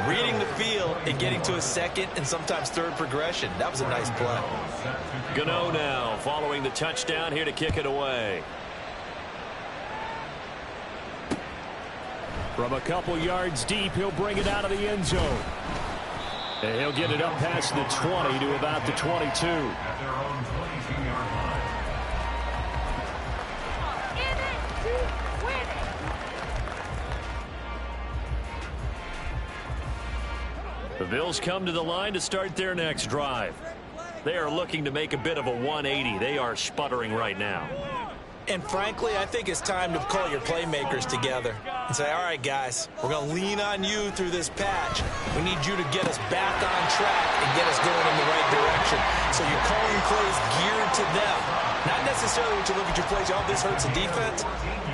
reading the field and getting to a second and sometimes third progression. That was a nice play. Gano now following the touchdown here to kick it away. From a couple yards deep, he'll bring it out of the end zone. And he'll get it up past the 20 to about the 22. At their own 22-yard line. The Bills come to the line to start their next drive. They are looking to make a bit of a 180. They are sputtering right now. And frankly, I think it's time to call your playmakers together and say, all right, guys, we're going to lean on you through this patch. We need you to get us back on track and get us going in the right direction. So you're calling plays geared to them. Not necessarily when you look at your plays, oh, this hurts the defense.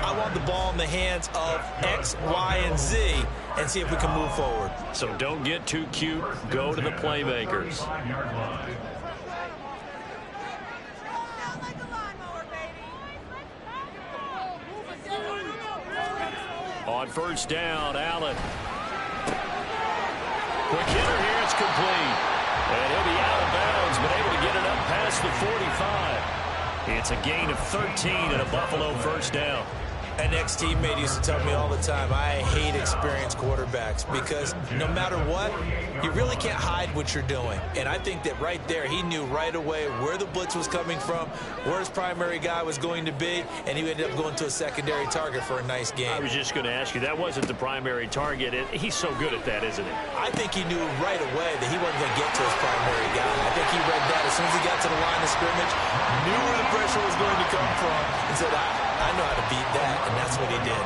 I want the ball in the hands of X, Y, and Z and see if we can move forward. So don't get too cute. Go to the playmakers. On first down, Allen. Quick hitter here, it's complete. And he'll be out of bounds, but able to get it up past the 45. It's a gain of 13 and a Buffalo first down. An ex-teammate used to tell me all the time, I hate experienced quarterbacks because no matter what, you really can't hide what you're doing. And I think that right there, he knew right away where the blitz was coming from, where his primary guy was going to be, and he ended up going to a secondary target for a nice game. I was just going to ask you, that wasn't the primary target. He's so good at that, isn't he? I think he knew right away that he wasn't going to get to his primary guy. I think he read that as soon as he got to the line of scrimmage, knew where the pressure was going to come from, and said, I know how to beat that, and that's what he did.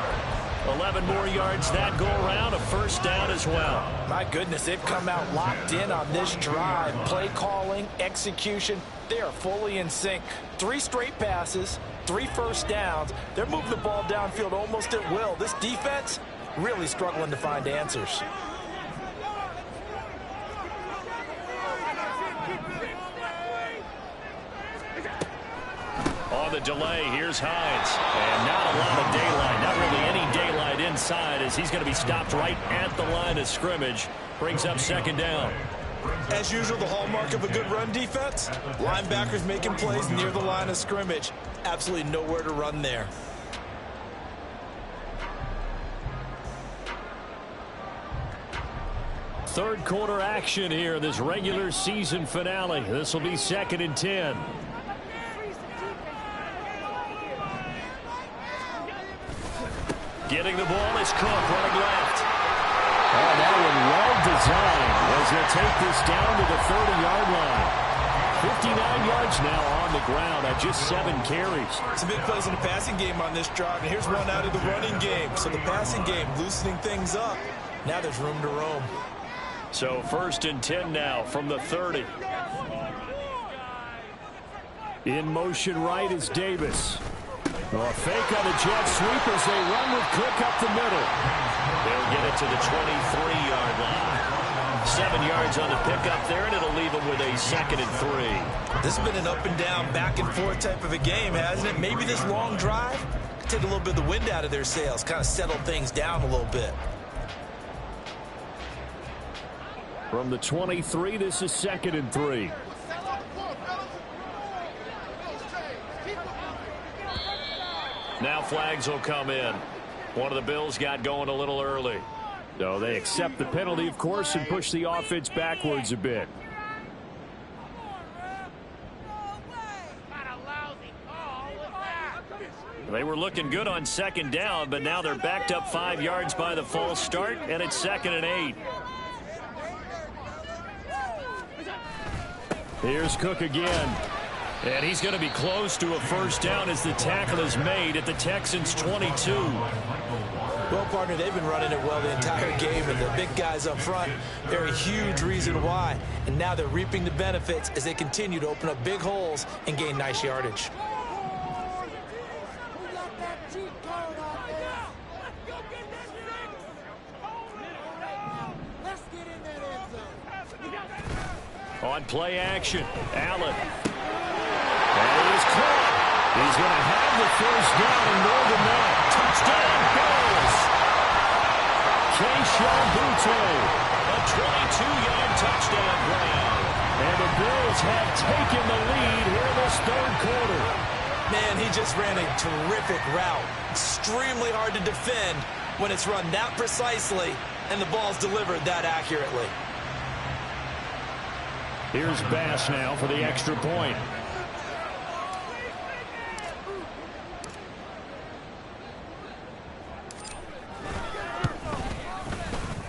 11 more yards that go around, a first down as well. My goodness, they've come out locked in on this drive. Play calling, execution, they are fully in sync. 3 straight passes, 3 first downs. They're moving the ball downfield almost at will. This defense really struggling to find answers. On the delay, here's Hines. And not a lot of daylight, not really any daylight inside as he's going to be stopped right at the line of scrimmage. Brings up second down. As usual, the hallmark of a good run defense, linebackers making plays near the line of scrimmage. Absolutely nowhere to run there. Third quarter action here in this regular season finale. This will be 2nd and 10. Getting the ball is Cook running left. Oh, that one well designed as they'll take this down to the 30-yard line. 59 yards now on the ground at just 7 carries. Some big plays in the passing game on this drive, and here's one out of the running game. So the passing game loosening things up. Now there's room to roam. So 1st and 10 now from the 30. In motion right is Davis. A fake on a jet sweep as they run with Cook up the middle. They'll get it to the 23-yard line. 7 yards on the pickup there, and it'll leave them with a 2nd and 3. This has been an up and down, back and forth type of a game, hasn't it? Maybe this long drive could take a little bit of the wind out of their sails, kind of settle things down a little bit. From the 23, this is 2nd and 3. Now flags will come in. One of the Bills got going a little early. So they accept the penalty, of course, and push the offense backwards a bit. They were looking good on 2nd down, but now they're backed up 5 yards by the false start, and it's 2nd and 8. Here's Cook again. And he's going to be close to a first down as the tackle is made at the Texans' 22. Well, partner, they've been running it well the entire game, and the big guys up front, they're a huge reason why. And now they're reaping the benefits as they continue to open up big holes and gain nice yardage. On play action, Allen. It is caught. He's going to have the first down and more than that. Touchdown, Bills. Keyshawn Boutte, a 22-yard touchdown grab. And the Bills have taken the lead here in this third quarter. Man, he just ran a terrific route. Extremely hard to defend when it's run that precisely and the ball's delivered that accurately. Here's Bass now for the extra point.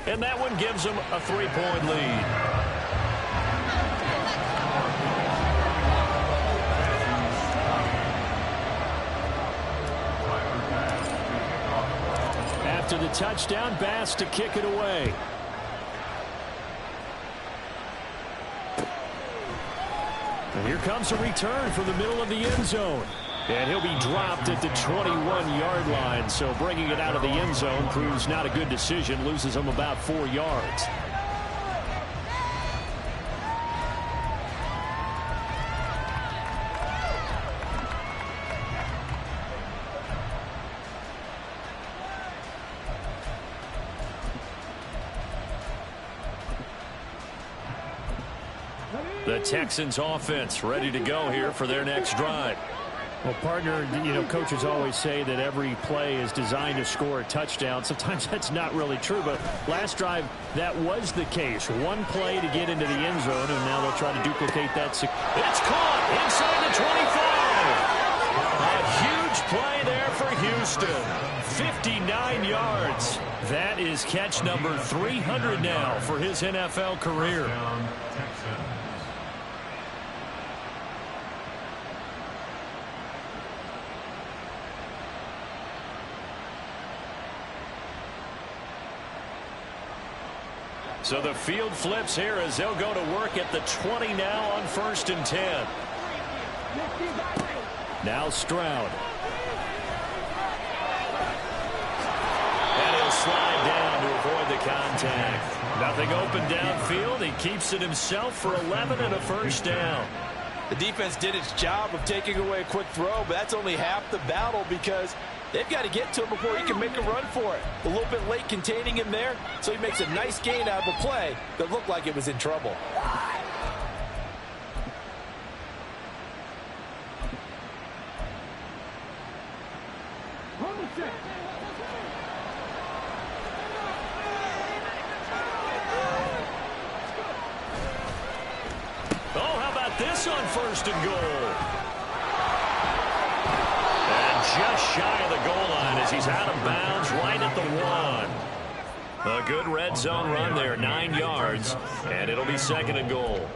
And that one gives them a 3-point lead. After the touchdown, Bass to kick it away. And here comes a return from the middle of the end zone. And he'll be dropped at the 21-yard line. So bringing it out of the end zone proves not a good decision. Loses him about 4 yards. The Texans offense ready to go here for their next drive. Well, partner, coaches always say that every play is designed to score a touchdown. Sometimes that's not really true, but last drive, that was the case. One play to get into the end zone, and now they'll try to duplicate that. It's caught inside the 25. A huge play there for Houston. 59 yards. That is catch number 300 now for his NFL career. So the field flips here as they'll go to work at the 20 now on 1st and 10. Now Stroud. And he'll slide down to avoid the contact. Nothing open downfield. He keeps it himself for 11 and a first down. The defense did its job of taking away a quick throw, but that's only half the battle because they've got to get to him before he can make a run for it. A little bit late containing him there, so he makes a nice gain out of a play that looked like it was in trouble. Oh, how about this on 1st and goal? Just shy of the goal line as he's out of bounds right at the 1. A good red zone run there, 9 yards, and it'll be 2nd and goal.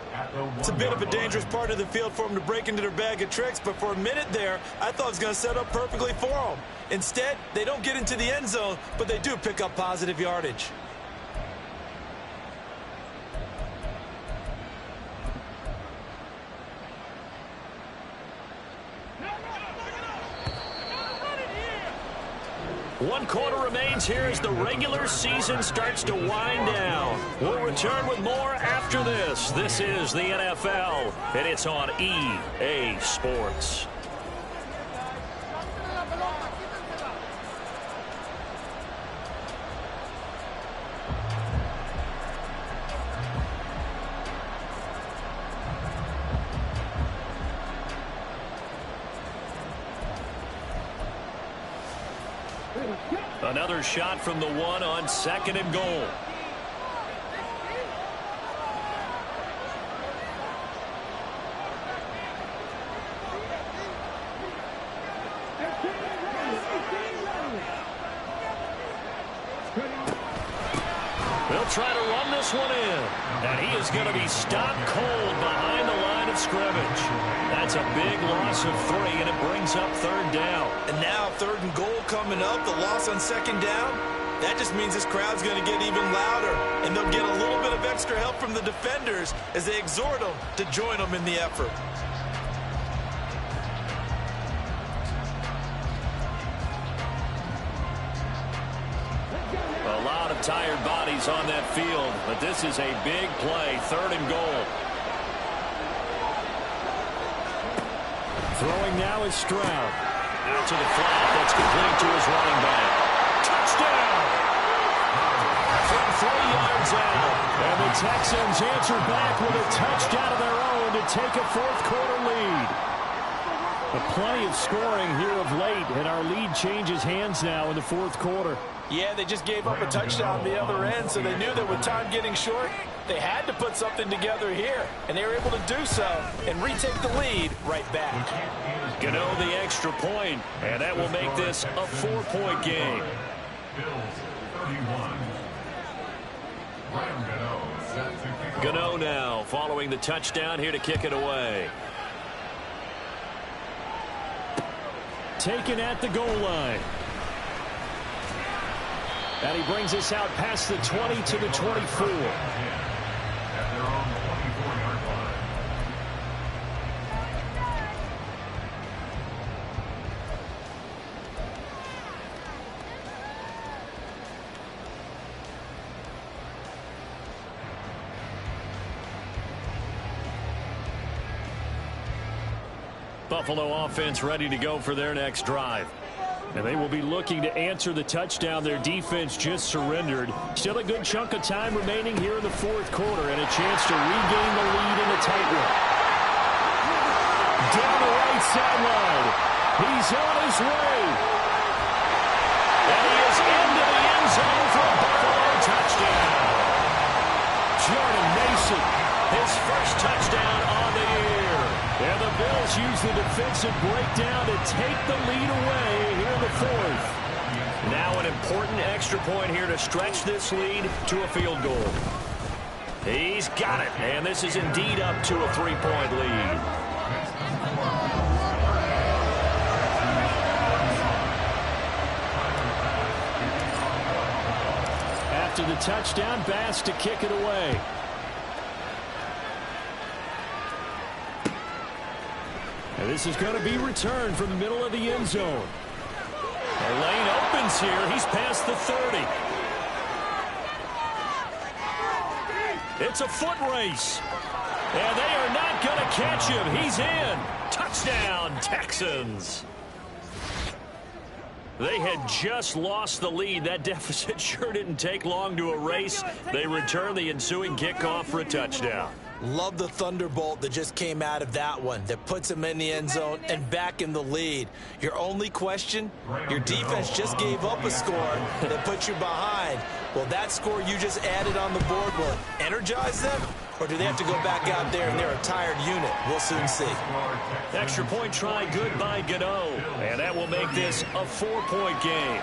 It's a bit of a dangerous part of the field for him to break into their bag of tricks, but for a minute there, I thought it was going to set up perfectly for him. Instead, they don't get into the end zone, but they do pick up positive yardage. One quarter remains here as the regular season starts to wind down. We'll return with more after this. This is the NFL, and it's on EA Sports. Another shot from the 1 on 2nd and goal. They'll try to run this one in. And he is going to be stopped cold behind the line of scrimmage. That's a big loss of 3, and it brings up 3rd down. And now 3rd and goal coming up, the loss on 2nd down. That just means this crowd's going to get even louder, and they'll get a little bit of extra help from the defenders as they exhort them to join them in the effort. A lot of tired bodies on that field, but this is a big play, 3rd and goal. Throwing now is Stroud. Out to the flat. That's complete to his running back. Touchdown! From 3 yards out. And the Texans answer back with a touchdown of their own to take a fourth-quarter lead. But plenty of scoring here of late, and our lead changes hands now in the fourth quarter. Yeah, they just gave up a touchdown the other end, so they knew that with time getting short, they had to put something together here, and they were able to do so and retake the lead right back. Gano the extra point, and that will make this a 4-point game. Bills 31. Gano set to kick off. Gano now following the touchdown here to kick it away. Taken at the goal line. And he brings us out past the 20 to the 24. At their own 24-yard line. Buffalo offense ready to go for their next drive. And they will be looking to answer the touchdown their defense just surrendered. Still a good chunk of time remaining here in the fourth quarter and a chance to regain the lead in a tight one. Down the right sideline. He's on his way. And he is into the end zone for a Buffalo touchdown. Jordan Mason, his first touchdown on the year. And the Bills use the defensive breakdown to take the lead away here in the fourth. Now an important extra point here to stretch this lead to a field goal. He's got it, and this is indeed up to a 3-point lead. After the touchdown, Bass to kick it away. And this is going to be returned from the middle of the end zone. The lane opens here. He's past the 30. It's a foot race. And they are not going to catch him. He's in. Touchdown, Texans. They had just lost the lead. That deficit sure didn't take long to erase. They return the ensuing kickoff for a touchdown. Love the thunderbolt that just came out of that one that puts him in the end zone and back in the lead. Your only question, your defense just gave up a score that put you behind. Well, that score you just added on the board will energize them, or do they have to go back out there and they're a tired unit? We'll soon see. Extra point try good by Gano, and that will make this a 4-point game.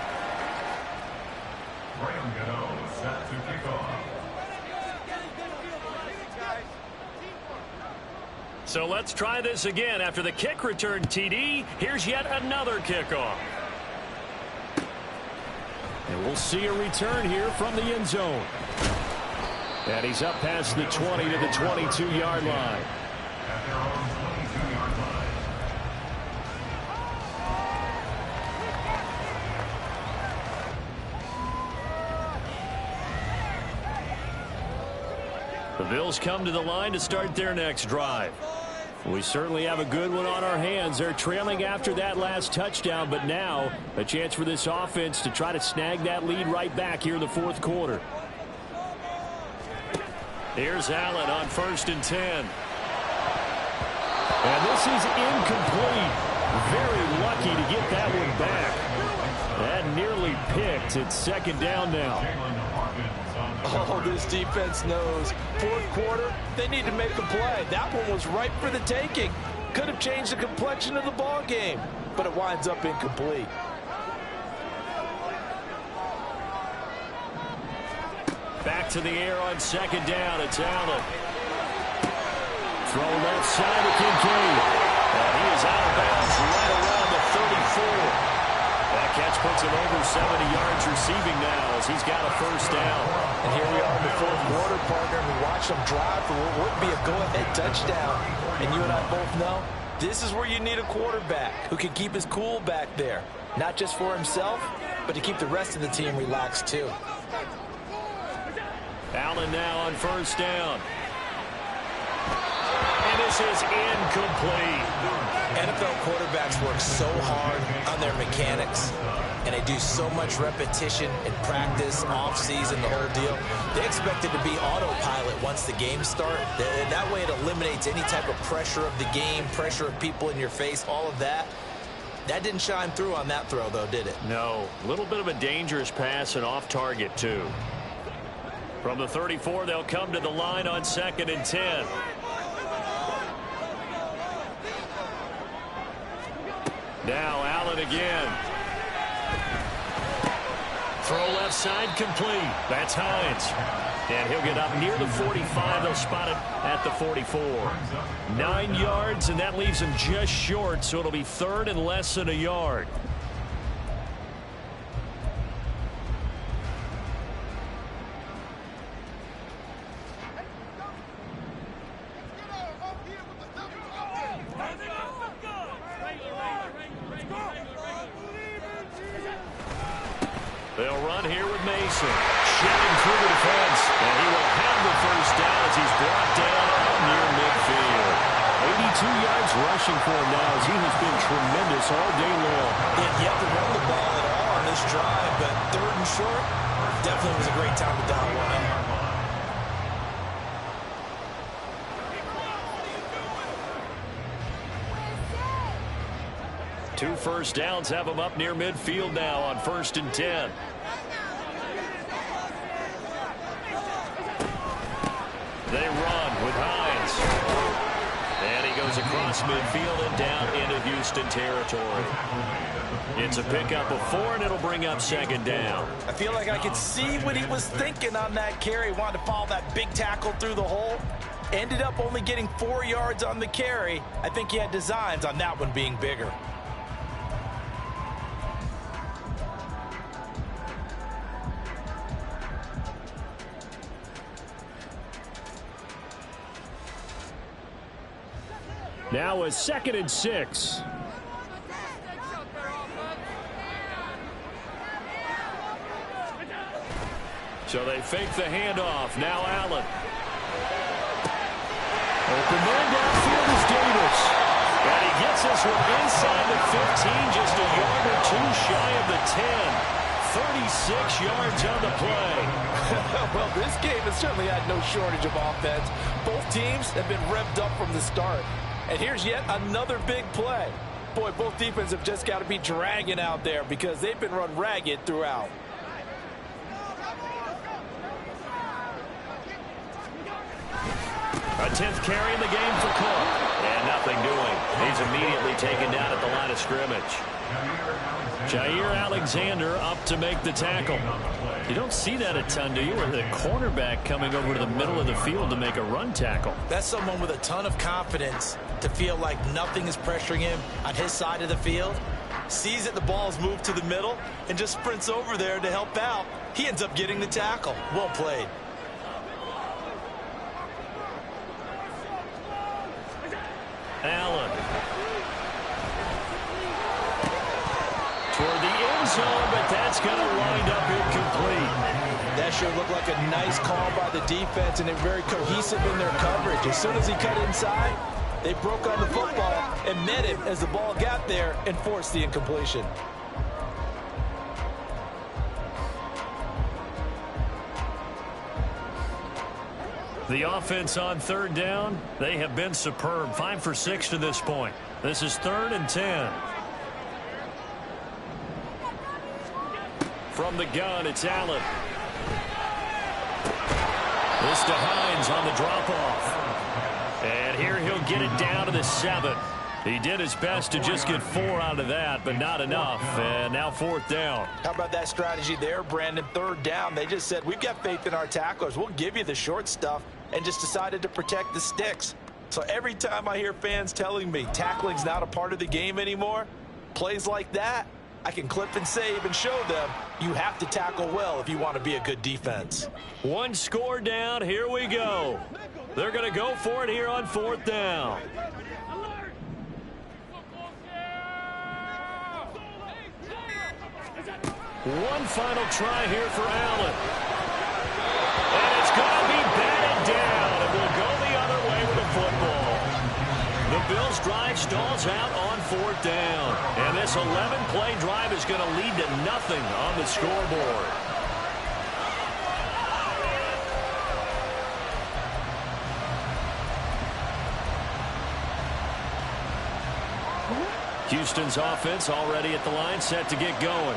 Gano set to kick off. So let's try this again. After the kick return TD, here's yet another kickoff. And we'll see a return here from the end zone. And he's up past the 20 to the 22-yard line. At their own 22-yard line. The Bills come to the line to start their next drive. We certainly have a good one on our hands. They're trailing after that last touchdown, but now a chance for this offense to try to snag that lead right back here in the fourth quarter. Here's Allen on 1st and 10. And this is incomplete. Very lucky to get that one back. That nearly picked. It's 2nd down now. Oh, this defense knows. Fourth quarter, they need to make a play. That one was ripe for the taking. Could have changed the complexion of the ball game, but it winds up incomplete. Back to the air on 2nd down. It's Allen. Throw left side to Kincaid. And he is out of bounds right around the 34. That catch puts him over 70 yards receiving now as he's got a 1st down. And here we are in the fourth quarter, partner, and we watch them drive for what would be a go-ahead touchdown. And you and I both know this is where you need a quarterback who can keep his cool back there. Not just for himself, but to keep the rest of the team relaxed too. Allen now on 1st down. And his This is incomplete. NFL quarterbacks work so hard on their mechanics, and they do so much repetition in practice, off-season, the whole deal. They expect it to be autopilot once the games start. That way it eliminates any type of pressure of the game, pressure of people in your face, all of that. That didn't shine through on that throw, though, did it? No. A little bit of a dangerous pass and off target, too. From the 34, they'll come to the line on 2nd and 10. Now Allen again. Throw left side complete. That's Hines. And he'll get up near the 45. They'll spot it at the 44. 9 yards, and that leaves him just short, so it'll be 3rd and less than a yard. They'll run here with Mason. Shedding through the defense. And he will have the first down as he's brought down out near midfield. 82 yards rushing for him now as he has been tremendous all day long. Yeah, yet to run the ball at all on this drive, but 3rd and short, definitely was a great time to dial one up. Two first downs have him up near midfield now on 1st and 10. They run with Hines. And he goes across midfield and down into Houston territory. It's a pickup of 4, and it'll bring up 2nd down. I feel like I could see what he was thinking on that carry. Wanted to follow that big tackle through the hole. Ended up only getting 4 yards on the carry. I think he had designs on that one being bigger. Now a 2nd and 6. So they fake the handoff. Now Allen. Open man downfield is Davis. And he gets us from inside the 15, just a yard or 2 shy of the 10. 36 yards on the play. Well, this game has certainly had no shortage of offense. Both teams have been revved up from the start. And here's yet another big play. Boy, both defenses have just got to be dragging out there because they've been run ragged throughout. A 10th carry in the game for Cook. And nothing doing. He's immediately taken down at the line of scrimmage. Jair Alexander up to make the tackle. You don't see that a ton, do you? Or the cornerback coming over to the middle of the field to make a run tackle. That's someone with a ton of confidence to feel like nothing is pressuring him on his side of the field. Sees that the ball's moved to the middle and just sprints over there to help out. He ends up getting the tackle. Well played. Allen. Toward the end zone, but that's going to wind up incomplete. That sure looked like a nice call by the defense, and they're very cohesive in their coverage. As soon as he cut inside, they broke on the football and met him as the ball got there and forced the incompletion. The offense on 3rd down, they have been superb. 5 for 6 to this point. This is 3rd and 10. From the gun, it's Allen. This to Hines on the drop-off. And here he'll get it down to the 7. He did his best to just get 4 out of that, but not enough. And now 4th down. How about that strategy there, Brandon? 3rd down, they just said, we've got faith in our tacklers. We'll give you the short stuff, and just decided to protect the sticks. So every time I hear fans telling me tackling's not a part of the game anymore, plays like that, I can clip and save and show them you have to tackle well if you want to be a good defense. 1 score down. Here we go. They're going to go for it here on 4th down. One final try here for Allen. And it's going to be batted down. And we'll go the other way with the football. 4th down. And this 11-play drive is going to lead to nothing on the scoreboard. Houston's offense already at the line, set to get going.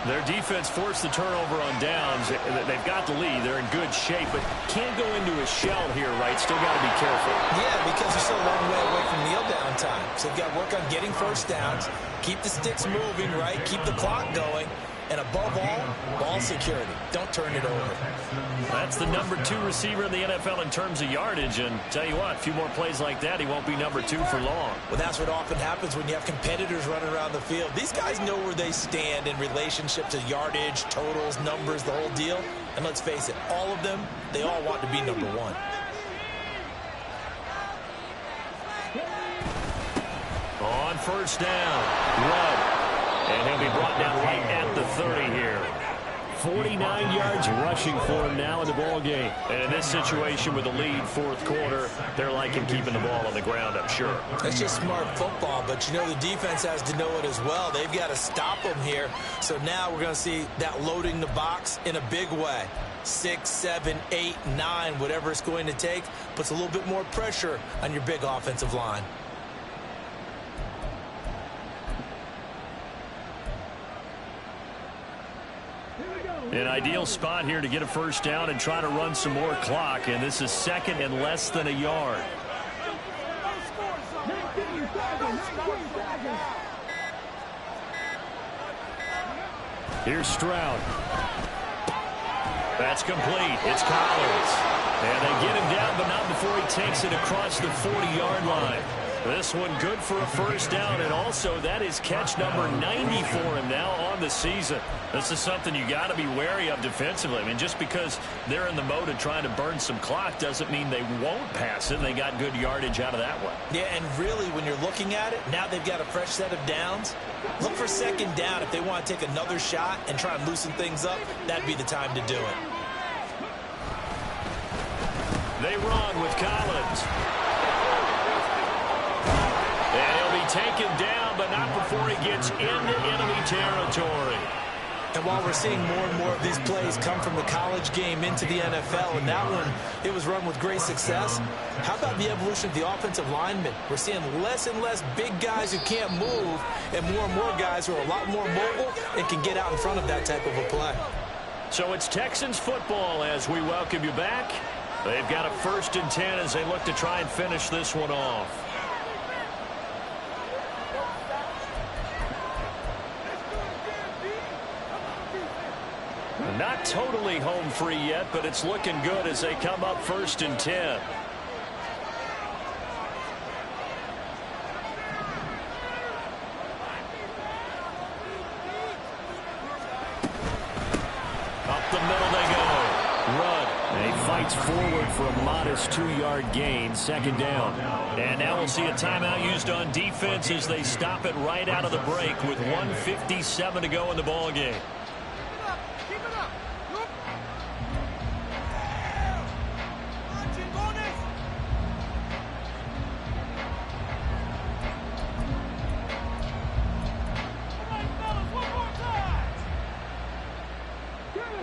Their defense forced the turnover on downs. They've got the lead. They're in good shape, but can't go into a shell here, right? Still got to be careful. Yeah, because they're still a long way away from kneel down time. So they've got to work on getting first downs, keep the sticks moving, right? Keep the clock going. And above all, ball security. Don't turn it over. That's the number 2 receiver in the NFL in terms of yardage. And tell you what, a few more plays like that, he won't be number 2 for long. Well, that's what often happens when you have competitors running around the field. These guys know where they stand in relationship to yardage, totals, numbers, the whole deal. And let's face it, all of them, they all want to be number 1. On first down, Rudd. And he'll be brought down right at the 30 here. 49 yards rushing for him now in the ball game. And in this situation with the lead, 4th quarter, they're liking keeping the ball on the ground, I'm sure. It's just smart football, but you know the defense has to know it as well. They've got to stop them here. So now we're going to see that loading the box in a big way. 6, 7, 8, 9, whatever it's going to take, puts a little bit more pressure on your big offensive line. An ideal spot here to get a first down and try to run some more clock. And this is 2nd and less than a yard. Here's Stroud. That's complete. It's Collins. And they get him down, but not before he takes it across the 40-yard line. This one good for a first down, and also that is catch number 90 for him now on the season. This is something you got to be wary of defensively. I mean, just because they're in the mode of trying to burn some clock doesn't mean they won't pass it. They got good yardage out of that one. Yeah, and really, when you're looking at it, now they've got a fresh set of downs. Look for 2nd down. If they want to take another shot and try and loosen things up, that'd be the time to do it. They run with Collins. And he'll be taken down, but not before he gets into enemy territory. And while we're seeing more and more of these plays come from the college game into the NFL, and that one, it was run with great success, how about the evolution of the offensive linemen? We're seeing less and less big guys who can't move, and more guys who are a lot more mobile and can get out in front of that type of a play. So it's Texans football as we welcome you back. They've got a 1st and 10 as they look to try and finish this one off. Not totally home free yet, but it's looking good as they come up 1st and 10. Up the middle they go. Rudd. And he fights forward for a modest 2-yard gain, 2nd down. And now we'll see a timeout used on defense as they stop it right out of the break with 1:57 to go in the ball game.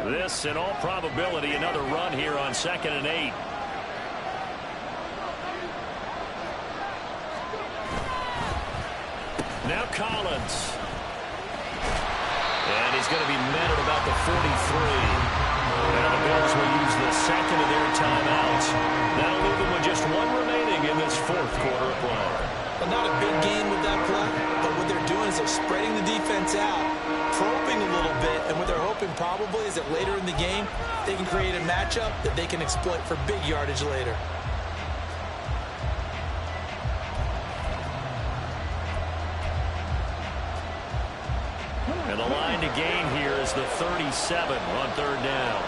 This, in all probability, another run here on 2nd and 8. Now Collins. And he's going to be met at about the 43. And the Bills will use the 2nd of their timeouts. That'll leave them with just 1 remaining in this 4th quarter of play. Well, not a big gain with that play, but what they're doing is they're spreading the defense out, probing a little bit, and what they're hoping probably is that later in the game, they can create a matchup that they can exploit for big yardage later. And the line to gain here is the 37 on 3rd down.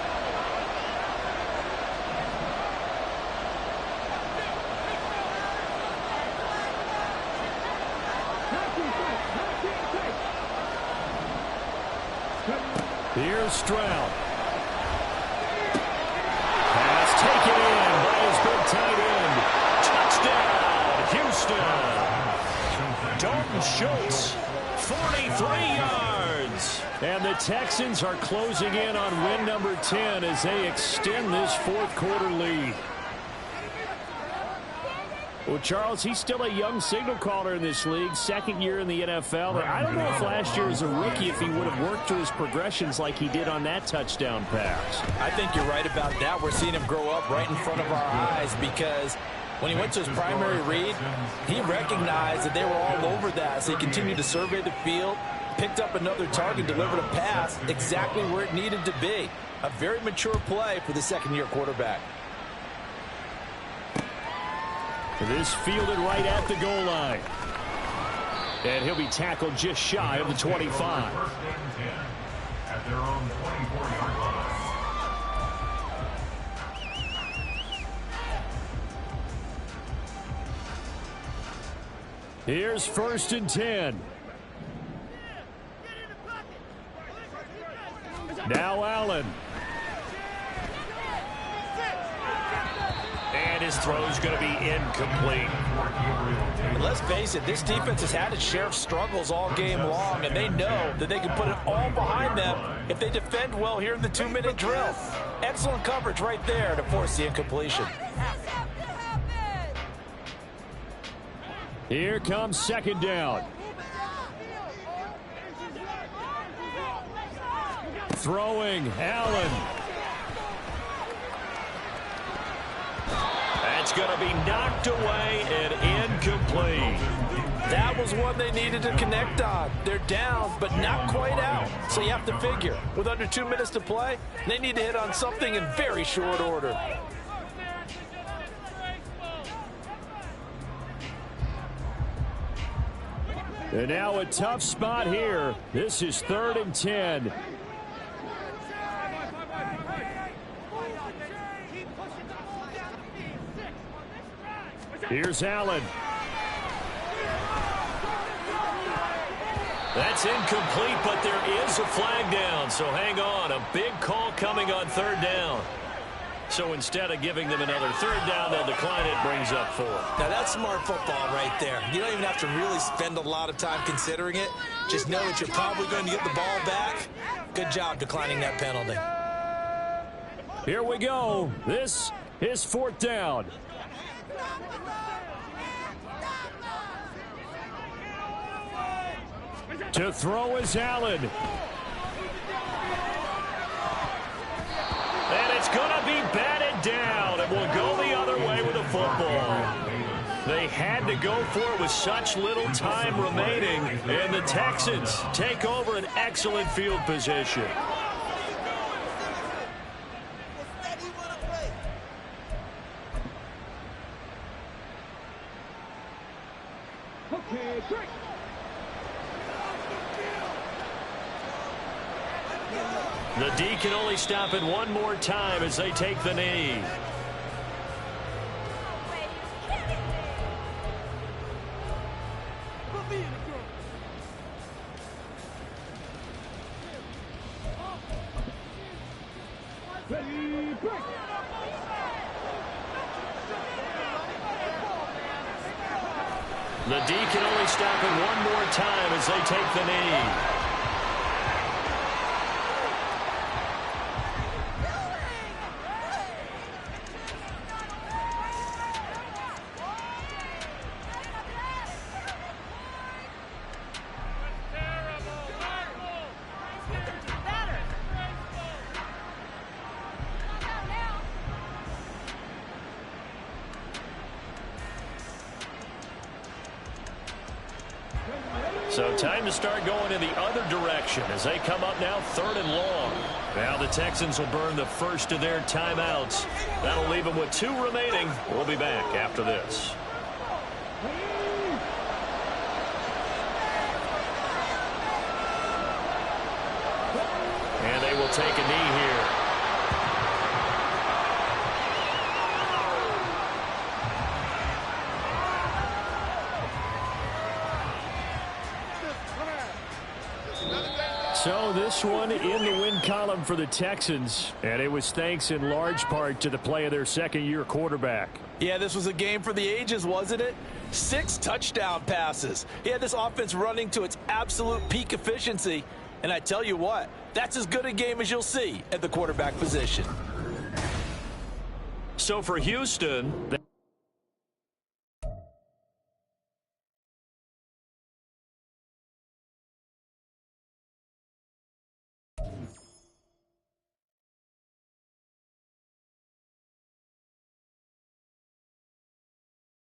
Here's Stroud. Pass taken in by his big tight end. Touchdown, Houston. Dalton Schultz, 43 yards. And the Texans are closing in on win number 10 as they extend this fourth quarter lead. Well, Charles, he's still a young signal caller in this league, second year in the NFL. And I don't know if last year as a rookie if he would have worked through his progressions like he did on that touchdown pass. I think you're right about that. We're seeing him grow up right in front of our eyes because when he went to his primary read, he recognized that they were all over that. So he continued to survey the field, picked up another target, delivered a pass exactly where it needed to be. A very mature play for the second-year quarterback. This fielded right at the goal line. And he'll be tackled just shy of the 25. First and 10 at their own 24-yard line. Here's first and 10. Now Allen. And his throw's going to be incomplete. And let's face it, this defense has had its share of struggles all game long, and they know that they can put it all behind them if they defend well here in the 2-minute drill. Excellent coverage right there to force the incompletion. Here comes second down. Throwing, Allen. That's going to be knocked away and incomplete. That was one they needed to connect on. They're down, but not quite out. So you have to figure, with under 2 minutes to play, they need to hit on something in very short order. And now a tough spot here. This is 3rd and 10. Here's Allen. That's incomplete, but there is a flag down, so hang on. A big call coming on 3rd down. So instead of giving them another 3rd down, they'll decline it, brings up 4. Now that's smart football right there. You don't even have to really spend a lot of time considering it. Just know that you're probably going to get the ball back. Good job declining that penalty. Here we go. This is 4th down. To throw is Allen. And it's going to be batted down. It will go the other way with the football. They had to go for it with such little time remaining. And the Texans take over an excellent field position. The D can only stop it one more time as they take the knee. The D can only stop it one more time as they take the knee. So time to start going in the other direction as they come up now 3rd and long. Now the Texans will burn the first of their timeouts. That'll leave them with 2 remaining. We'll be back after this. And they will take a knee here. So this one in the win column for the Texans, and it was thanks in large part to the play of their second-year quarterback. Yeah, this was a game for the ages, wasn't it? 6 touchdown passes. He had this offense running to its absolute peak efficiency. And I tell you what, that's as good a game as you'll see at the quarterback position. So for Houston...